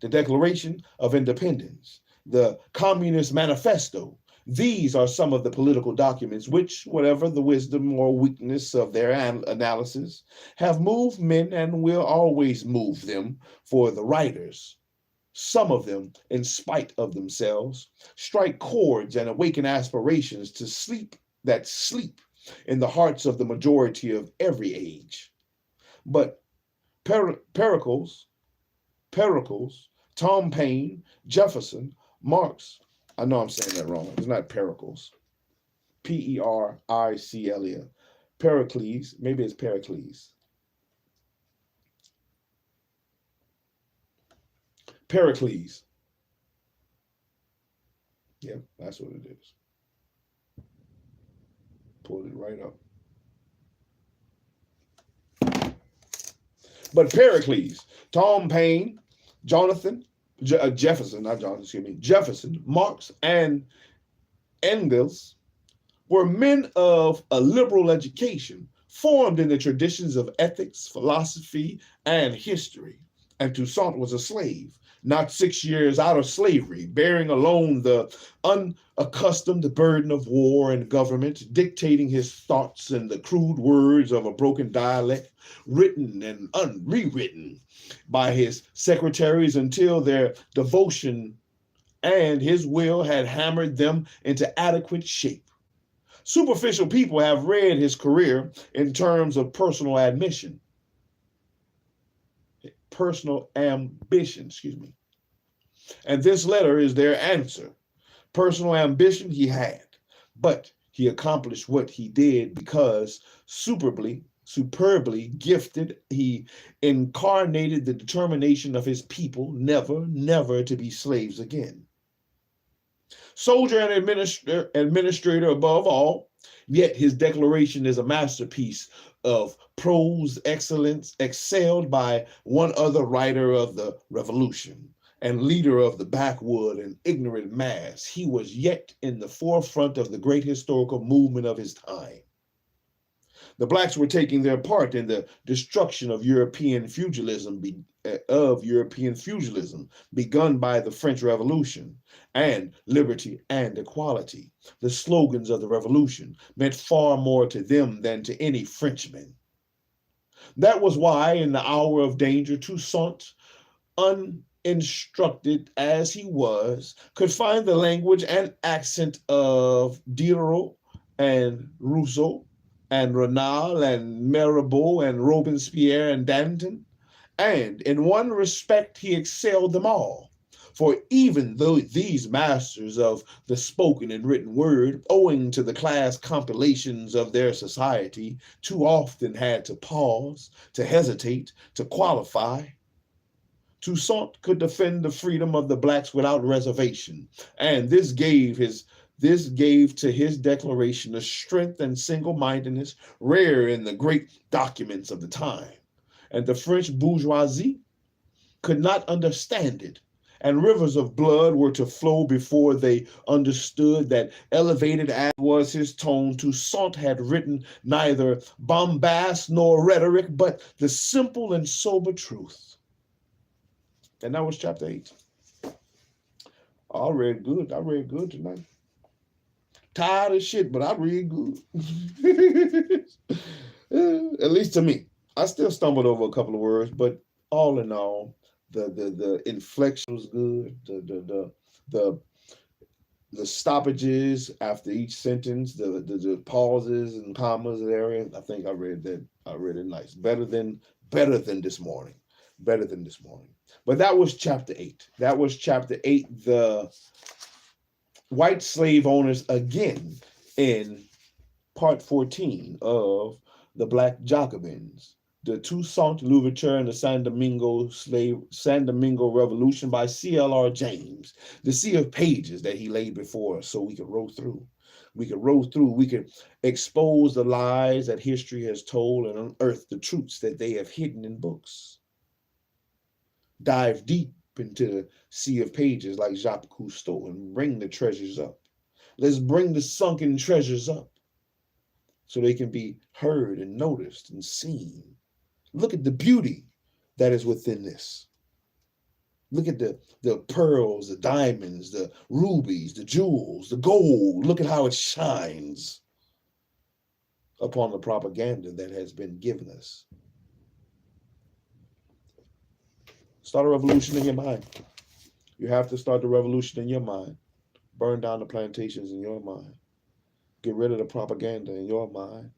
the Declaration of Independence, the Communist Manifesto. These are some of the political documents which, whatever the wisdom or weakness of their analysis, have moved men and will always move them, for the writers, some of them, in spite of themselves, strike chords and awaken aspirations to sleep that sleep in the hearts of the majority of every age. But Pericles, Tom Paine, Jefferson, Marx, I know I'm saying that wrong. It's not Pericles. Pericles. Pericles, maybe it's Pericles. Pericles. Yeah, that's what it is. Pulled it right up. But Pericles, Tom Paine, Jefferson, Marx, and Engels were men of a liberal education, formed in the traditions of ethics, philosophy, and history. And Toussaint was a slave, not 6 years out of slavery, bearing alone the unaccustomed burden of war and government, dictating his thoughts in the crude words of a broken dialect, written and rewritten by his secretaries until their devotion and his will had hammered them into adequate shape. Superficial people have read his career in terms of personal ambition, And this letter is their answer. Personal ambition he had, but he accomplished what he did because superbly gifted, he incarnated the determination of his people never to be slaves again. Soldier and administrator above all, yet his declaration is a masterpiece of prose excellence, excelled by one other writer of the Revolution and leader of the backwood and ignorant mass. He was yet in the forefront of the great historical movement of his time. The blacks were taking their part in the destruction of European feudalism begun by the French Revolution, and liberty and equality. The slogans of the revolution meant far more to them than to any Frenchman. That was why, in the hour of danger, Toussaint, uninstructed as he was, could find the language and accent of Diderot and Rousseau and Raynal and Mirabeau and Robespierre and Danton, and in one respect he excelled them all. For even though these masters of the spoken and written word, owing to the class compilations of their society, too often had to pause, to hesitate, to qualify, Toussaint could defend the freedom of the blacks without reservation, and this gave to his declaration a strength and single-mindedness rare in the great documents of the time. And the French bourgeoisie could not understand it, and rivers of blood were to flow before they understood that, elevated as was his tone, Toussaint had written neither bombast nor rhetoric, but the simple and sober truth. And that was chapter 8. I read good tonight. Tired of shit, but I read good. At least to me. I still stumbled over a couple of words, but all in all, the inflection was good. The stoppages after each sentence, the pauses and commas and area. I think I read it nice. Better than this morning. better than this morning. But that was chapter 8. That was chapter 8, the white slave owners again, in part 14 of the Black Jacobins, the Toussaint Louverture and the San Domingo Revolution by C.L.R. James, the sea of pages that he laid before us so we could roll through. We could expose the lies that history has told and unearth the truths that they have hidden in books. Dive deep into the sea of pages like Jacques Cousteau and bring the treasures up. Let's bring the sunken treasures up so they can be heard and noticed and seen. Look at the beauty that is within this. Look at the pearls, the diamonds, the rubies, the jewels, the gold. Look at how it shines upon the propaganda that has been given us. Start a revolution in your mind. You have to start the revolution in your mind. Burn down the plantations in your mind. Get rid of the propaganda in your mind.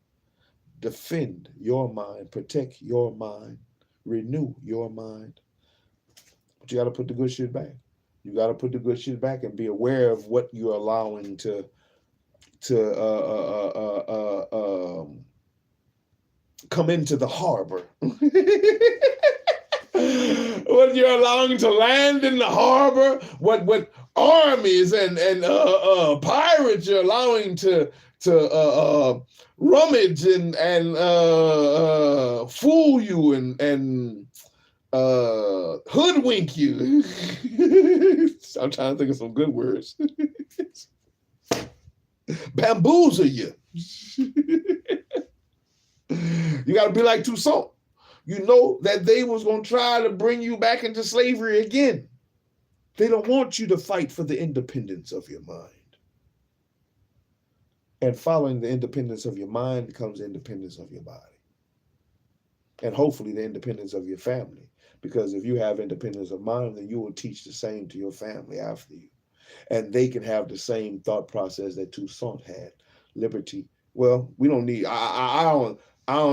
Defend your mind. Protect your mind. Renew your mind. But you got to put the good shit back. You got to put the good shit back and be aware of what you're allowing to come into the harbor. What you're allowing to land in the harbor, what armies and pirates you're allowing to rummage and fool you and hoodwink you. I'm trying to think of some good words. Bamboozle you. You got to be like Toussaint. You know that they was going to try to bring you back into slavery again. They don't want you to fight for the independence of your mind. And following the independence of your mind comes the independence of your body. And hopefully the independence of your family. Because if you have independence of mind, then you will teach the same to your family after you. And they can have the same thought process that Toussaint had. Liberty. Well, we don't need, I don't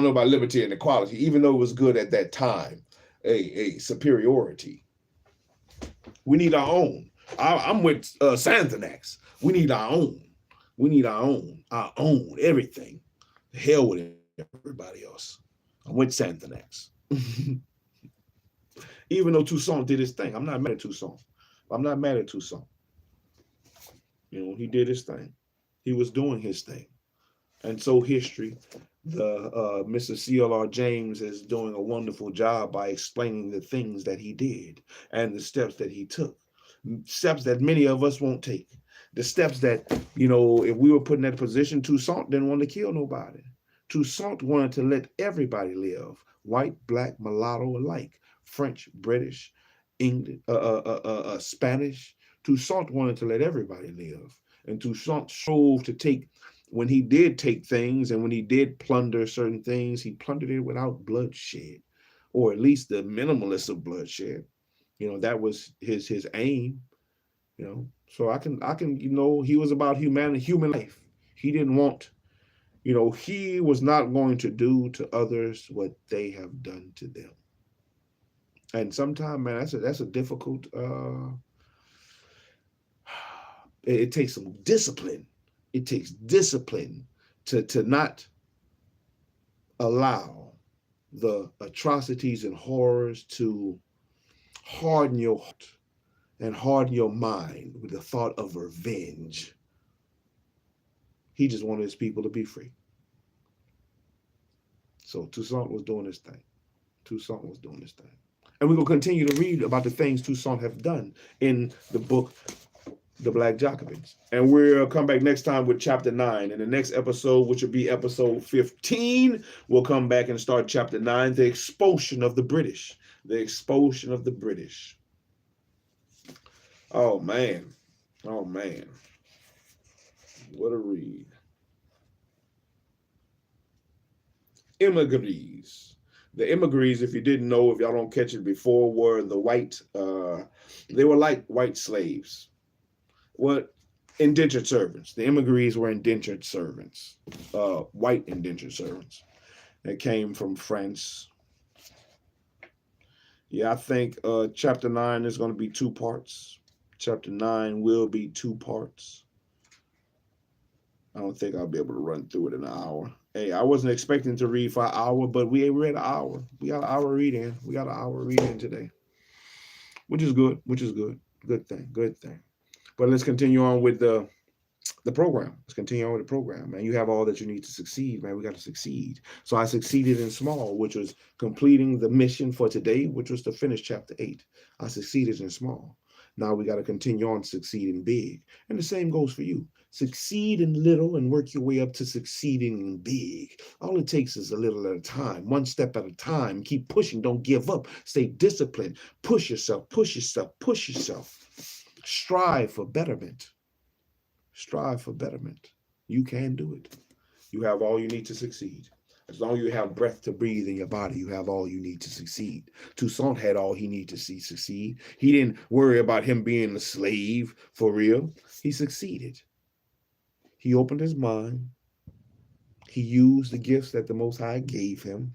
know about liberty and equality, even though it was good at that time, a superiority. We need our own. I'm with Santhanax. We need our own. We need our own everything. The hell with everybody else. I'm with Santhanax. Even though Toussaint did his thing, I'm not mad at Toussaint. I'm not mad at Toussaint. You know, he did his thing. He was doing his thing. And so history, Mr. C.L.R. James is doing a wonderful job by explaining the things that he did and the steps that he took. Steps that many of us won't take. The steps that, you know, if we were put in that position, Toussaint didn't want to kill nobody. Toussaint wanted to let everybody live, white, black, mulatto alike, French, British, English, Spanish. Toussaint wanted to let everybody live. And Toussaint strove to take, when he did take things and when he did plunder certain things, he plundered it without bloodshed, or at least the minimalist of bloodshed. You know, that was his aim, you know. So I can, you know, he was about humanity, human life. He didn't want, you know, he was not going to do to others what they have done to them. And sometimes, man, that's a difficult, it takes some discipline. It takes discipline to not allow the atrocities and horrors to harden your heart and harden your mind with the thought of revenge. He just wanted his people to be free. So Toussaint was doing his thing. Toussaint was doing his thing. And we're going to continue to read about the things Toussaint have done in the book, The Black Jacobins. And we'll come back next time with chapter 9. In the next episode, which will be episode 15, we'll come back and start chapter 9, the expulsion of the British. The expulsion of the British. Oh, man. Oh, man. What a read. Immigrants. The immigrants, if you didn't know, if y'all don't catch it before, were the white, they were like white slaves. What? Indentured servants. The immigrants were indentured servants, white indentured servants that came from France. Yeah, I think chapter 9 is going to be 2 parts. Chapter 9 will be 2 parts. I don't think I'll be able to run through it in an hour. Hey, I wasn't expecting to read for an hour, but we read an hour. We got an hour reading. We got an hour reading today, which is good. Which is good. Good thing. Good thing. But let's continue on with the program. Let's continue on with the program, man. You have all that you need to succeed, man. We got to succeed. So I succeeded in small, which was completing the mission for today, which was to finish chapter 8. I succeeded in small. Now we got to continue on succeeding big. And the same goes for you. Succeed in little and work your way up to succeeding in big. All it takes is a little at a time, one step at a time. Keep pushing. Don't give up. Stay disciplined. Push yourself, push yourself, push yourself. Strive for betterment. Strive for betterment. You can do it. You have all you need to succeed. As long as you have breath to breathe in your body, you have all you need to succeed. Toussaint had all he needed to succeed. He didn't worry about him being a slave for real. He succeeded. He opened his mind. He used the gifts that the Most High gave him,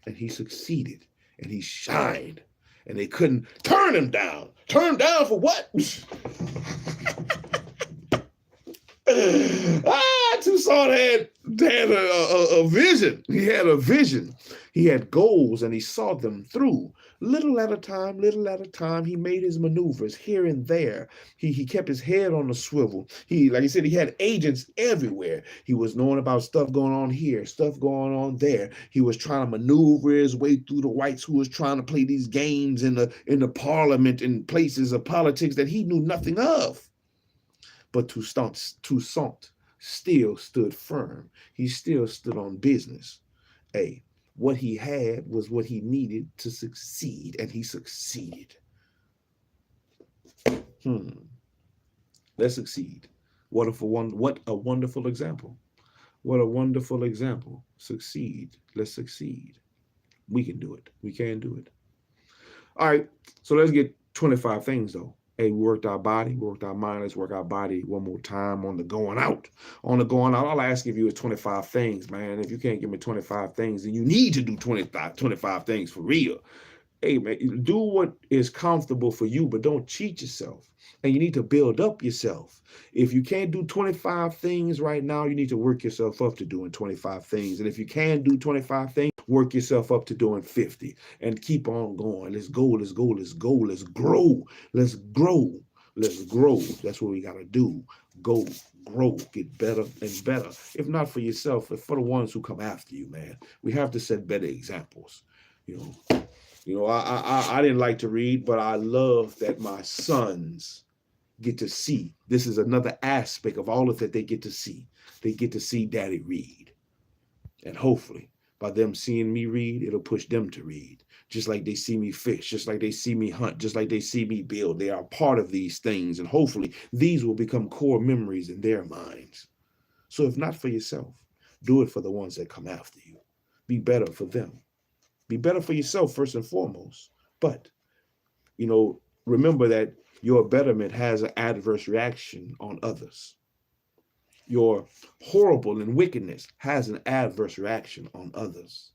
and he succeeded, and he shined, and they couldn't turn him down. Turn down for what? Toussaint had a vision. He had a vision. He had goals, and he saw them through. Little at a time, he made his maneuvers here and there. He kept his head on the swivel. Like I said, he had agents everywhere. He was knowing about stuff going on here, stuff going on there. He was trying to maneuver his way through the whites who was trying to play these games in the parliament and places of politics that he knew nothing of. But Toussaint still stood firm. He still stood on business. Hey, what he had was what he needed to succeed, and he succeeded. Let's succeed. What a wonderful example. What a wonderful example. Succeed. Let's succeed. We can do it. We can do it. All right, so let's get 25 things, though. Hey, we worked our body, we worked our mind. Let's work our body one more time on the going out. On the going out, all I ask of you is 25 things, man. If you can't give me 25 things, then you need to do 25 things for real. Hey, man, do what is comfortable for you, but don't cheat yourself. And you need to build up yourself. If you can't do 25 things right now, you need to work yourself up to doing 25 things. And if you can do 25 things, work yourself up to doing 50 and keep on going. Let's go, let's go, let's go, let's grow, let's grow, let's grow. That's what we got to do. Go, grow, get better and better. If not for yourself, but for the ones who come after you, man. We have to set better examples. You know, I didn't like to read, but I love that my sons get to see. This is another aspect of all of that they get to see. They get to see Daddy read. And hopefully, by them seeing me read, it'll push them to read. Just like they see me fish, just like they see me hunt, just like they see me build. They are part of these things. And hopefully, these will become core memories in their minds. So if not for yourself, do it for the ones that come after you. Be better for them. Be better for yourself first and foremost. But, remember that your betterment has an adverse reaction on others. Your horrible and wickedness has an adverse reaction on others.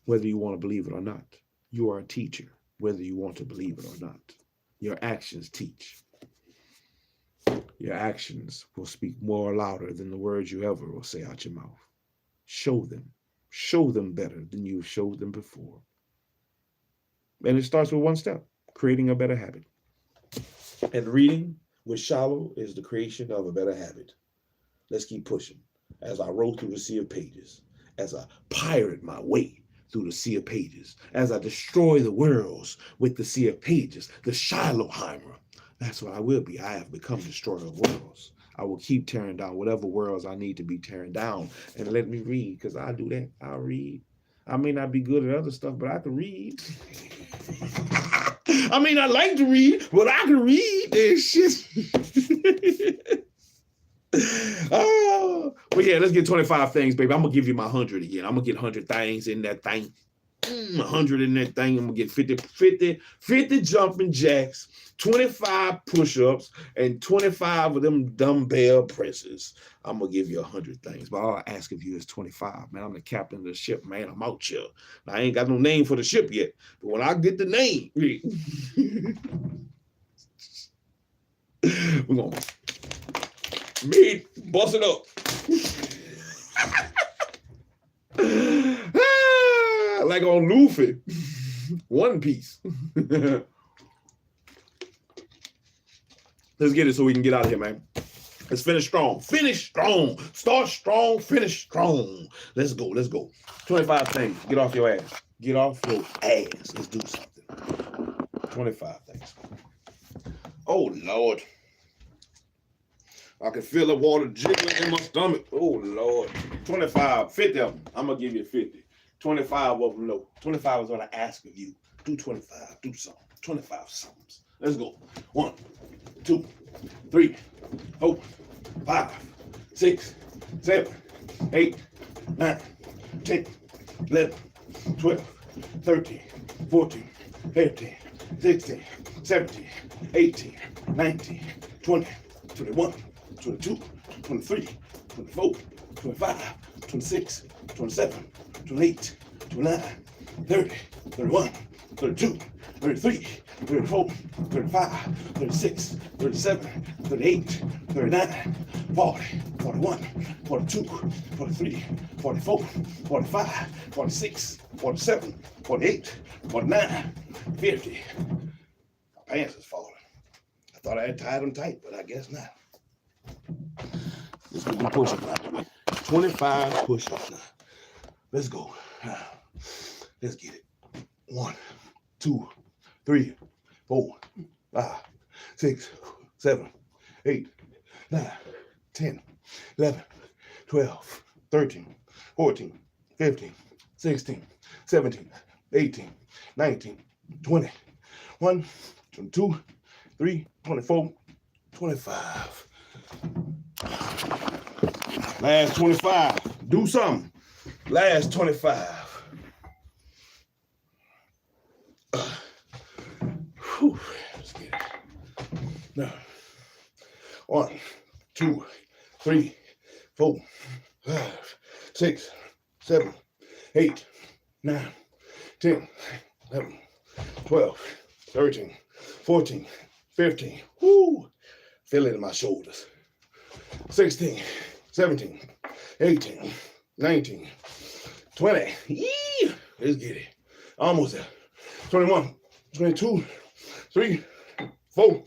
Whether you want to believe it or not, you are a teacher, whether you want to believe it or not. Your actions teach. Your actions will speak more louder than the words you ever will say out your mouth. Show them better than you showed them before. And it starts with one step, creating a better habit. And reading with SHILO is the creation of a better habit. Let's keep pushing as I roll through the sea of pages, as I pirate my way through the sea of pages, as I destroy the worlds with the sea of pages, the Shiloheimer. That's what I will be. I have become destroyer of worlds. I will keep tearing down whatever worlds I need to be tearing down. And let me read, because I do that. I'll read. I may not be good at other stuff, but I can read. I mean, I like to read, but I can read this shit. But yeah, let's get 25 things, baby. I'm going to give you my 100 again. I'm going to get 100 things in that thing. 100 in that thing. I'm gonna get 50 jumping jacks, 25 push-ups, and 25 of them dumbbell presses. I'm gonna give you 100 things, but all I ask of you is 25, man. I'm the captain of the ship, man. I'm out here. Now, I ain't got no name for the ship yet, but when I get the name, we're gonna bust it up. Like on Luffy, One Piece. Let's get it so we can get out of here, man. Let's finish strong. Finish strong. Start strong. Finish strong. Let's go. Let's go. 25 things. Get off your ass. Get off your ass. Let's do something. 25 things. Oh, Lord. I can feel the water jiggling in my stomach. Oh, Lord. 25. 50 of them. I'm going to give you 50. 25 of them, no. 25 is what I ask of you. Do 25. Do something. 25 something. Let's go. 1, 2, 3, 4, 5, 6, 7, 8, 9, 10, 11, 12, 13, 14, 15, 16, 17, 18, 19, 20, 21, 22, 23, 24, 25, 26, 27, 28, 29, 30, 31, 32, 33, 34, 35, 36, 37, 38, 39, 40, 41, 42, 43, 44, 45, 46, 47, 48, 49, 50. My pants is falling. I thought I had tied them tight, but I guess not. Let's get the push-ups out the way. 25 push-ups now. Let's go. Let's get it. 1, 2, 3, 4, 5, 6, 7, 8, 9, 10, 11, 12, 13, 14, 15, 16, 17, 18, 19, 20, 1, 22, 3, 24, 25. Last 25. Do something. Last 25. Let's get it. Now, 1, 2, 3, 4, 5, 6, 7, 8, 9, 10, 11, 12, 13, 14, 15. Woo! Feel it in my shoulders. 16, 17, 18, 19, 20. Yee! Let's get it. Almost there. 21, 22, 3, 4,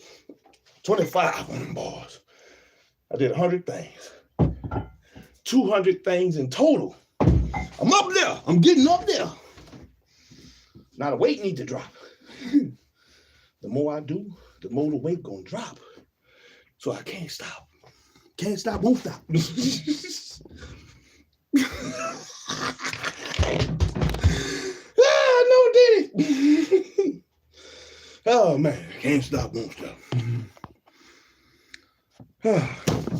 25 on them bars. I did 100 things. 200 things in total. I'm up there. I'm getting up there. Now the weight needs to drop. The more I do, the more the weight gonna drop. So I can't stop. Can't stop, won't stop. No, did it. Oh man, can't stop, won't stop.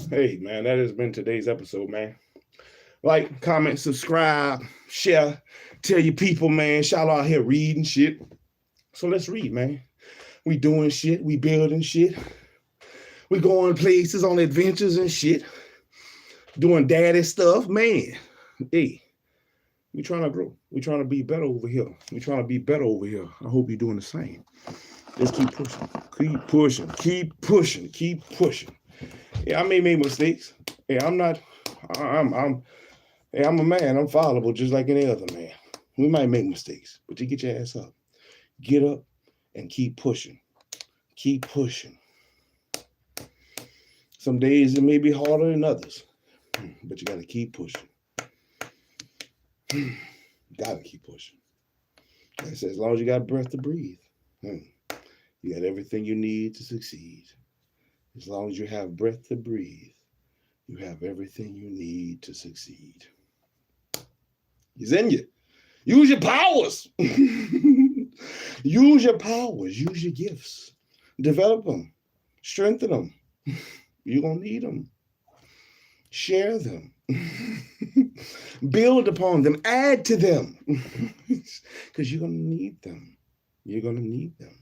Hey man, that has been today's episode, man. Like, comment, subscribe, share, tell your people, man. Shalom out here reading shit. So let's read, man. We doing shit, we building shit. We going places on adventures and shit. Doing daddy stuff, man. Hey, we trying to grow. We trying to be better over here. We trying to be better over here. I hope you're doing the same. Let's keep pushing. Keep pushing. Keep pushing. Keep pushing. Yeah, I may make mistakes. Yeah, I'm a man. I'm fallible just like any other man. We might make mistakes, but you get your ass up. Get up and keep pushing. Keep pushing. Some days it may be harder than others, but you got to keep pushing. Got to keep pushing. Like I said, as long as you got breath to breathe, you got everything you need to succeed. As long as you have breath to breathe, you have everything you need to succeed. He's in you. Use your powers. Use your powers. Use your gifts. Develop them. Strengthen them. You're going to need them. Share them. Build upon them, add to them, because you're going to need them. You're going to need them.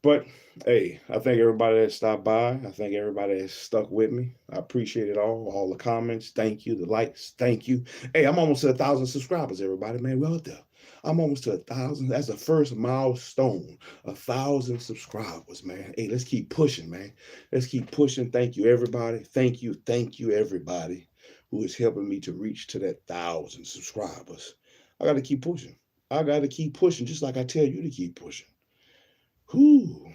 But hey, I thank everybody that stopped by. I thank everybody that stuck with me. I appreciate it all the comments. Thank you. The likes. Thank you. Hey, I'm almost to 1,000 subscribers, everybody, man. We're out there. I'm almost to 1,000. That's the first milestone. 1,000 subscribers, man. Hey, let's keep pushing, man. Let's keep pushing. Thank you, everybody. Thank you, everybody who is helping me to reach to that 1,000 subscribers. I got to keep pushing. I got to keep pushing, just like I tell you to keep pushing. Whew.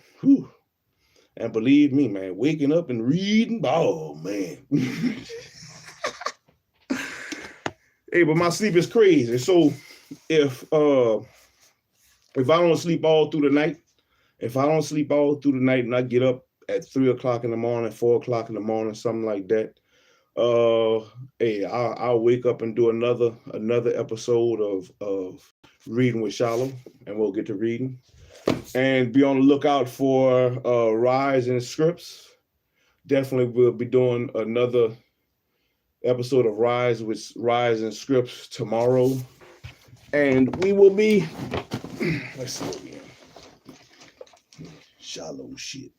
And believe me, man, waking up and reading, oh, man. Hey, but my sleep is crazy. So if I don't sleep all through the night, and I get up at 3 o'clock in the morning, 4 o'clock in the morning, something like that, hey, I'll wake up and do another episode of Reading with Shalom, and we'll get to reading. And be on the lookout for Rise and Scripts. Definitely we'll be doing another episode of Rise and Scripts tomorrow. And we will be, let's see what we in. Shalom shit.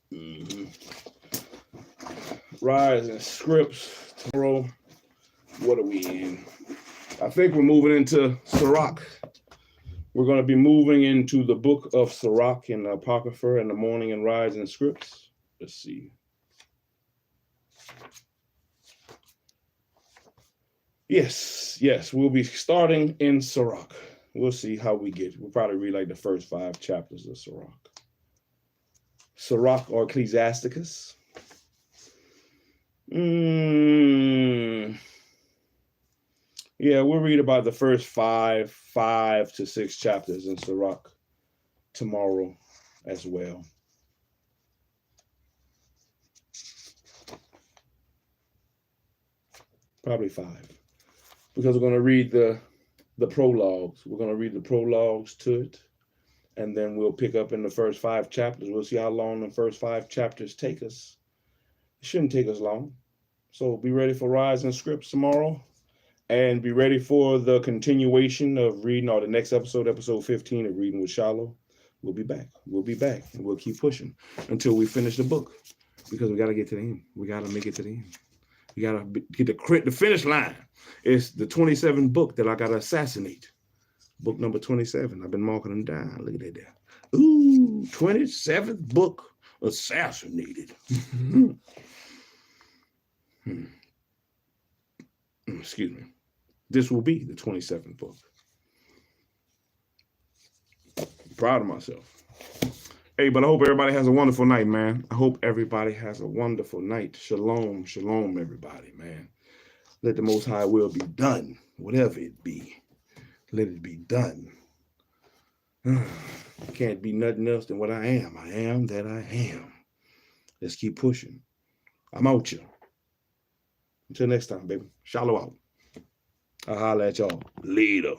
Rise and Scripts tomorrow. What are we in? I think we're moving into C.L.R. We're going to be moving into the book of C.L.R. in the Apocrypha in the morning and Rise and Scripts. Let's see. Yes, we'll be starting in C.L.R. We'll see how we get. We'll probably read like the first 5 chapters of C.L.R. C.L.R. or Ecclesiasticus. Yeah, we'll read about the first 5 to 6 chapters in C.L.R. tomorrow as well. Probably 5. Because we're going to read the prologues. We're going to read the prologues to it. And then we'll pick up in the first 5 chapters. We'll see how long the first 5 chapters take us. It shouldn't take us long. So be ready for Rise and Scripts tomorrow. And be ready for the continuation of reading, or the next episode, episode 15 of Reading with Shalom. We'll be back. And we'll keep pushing until we finish the book. Because we got to get to the end. We got to make it to the end. We got to get the finish line. It's the 27th book that I got to assassinate. Book number 27. I've been marking them down. Look at that there. Ooh, 27th book assassinated. Excuse me. This will be the 27th book. I'm proud of myself. Hey, but I hope everybody has a wonderful night, man. I hope everybody has a wonderful night. Shalom, shalom, everybody, man. Let the Most High will be done, whatever it be. Let it be done. Can't be nothing else than what I am. I am that I am. Let's keep pushing. I'm out here. Until next time, baby. Shalom out. I'll holler at y'all later.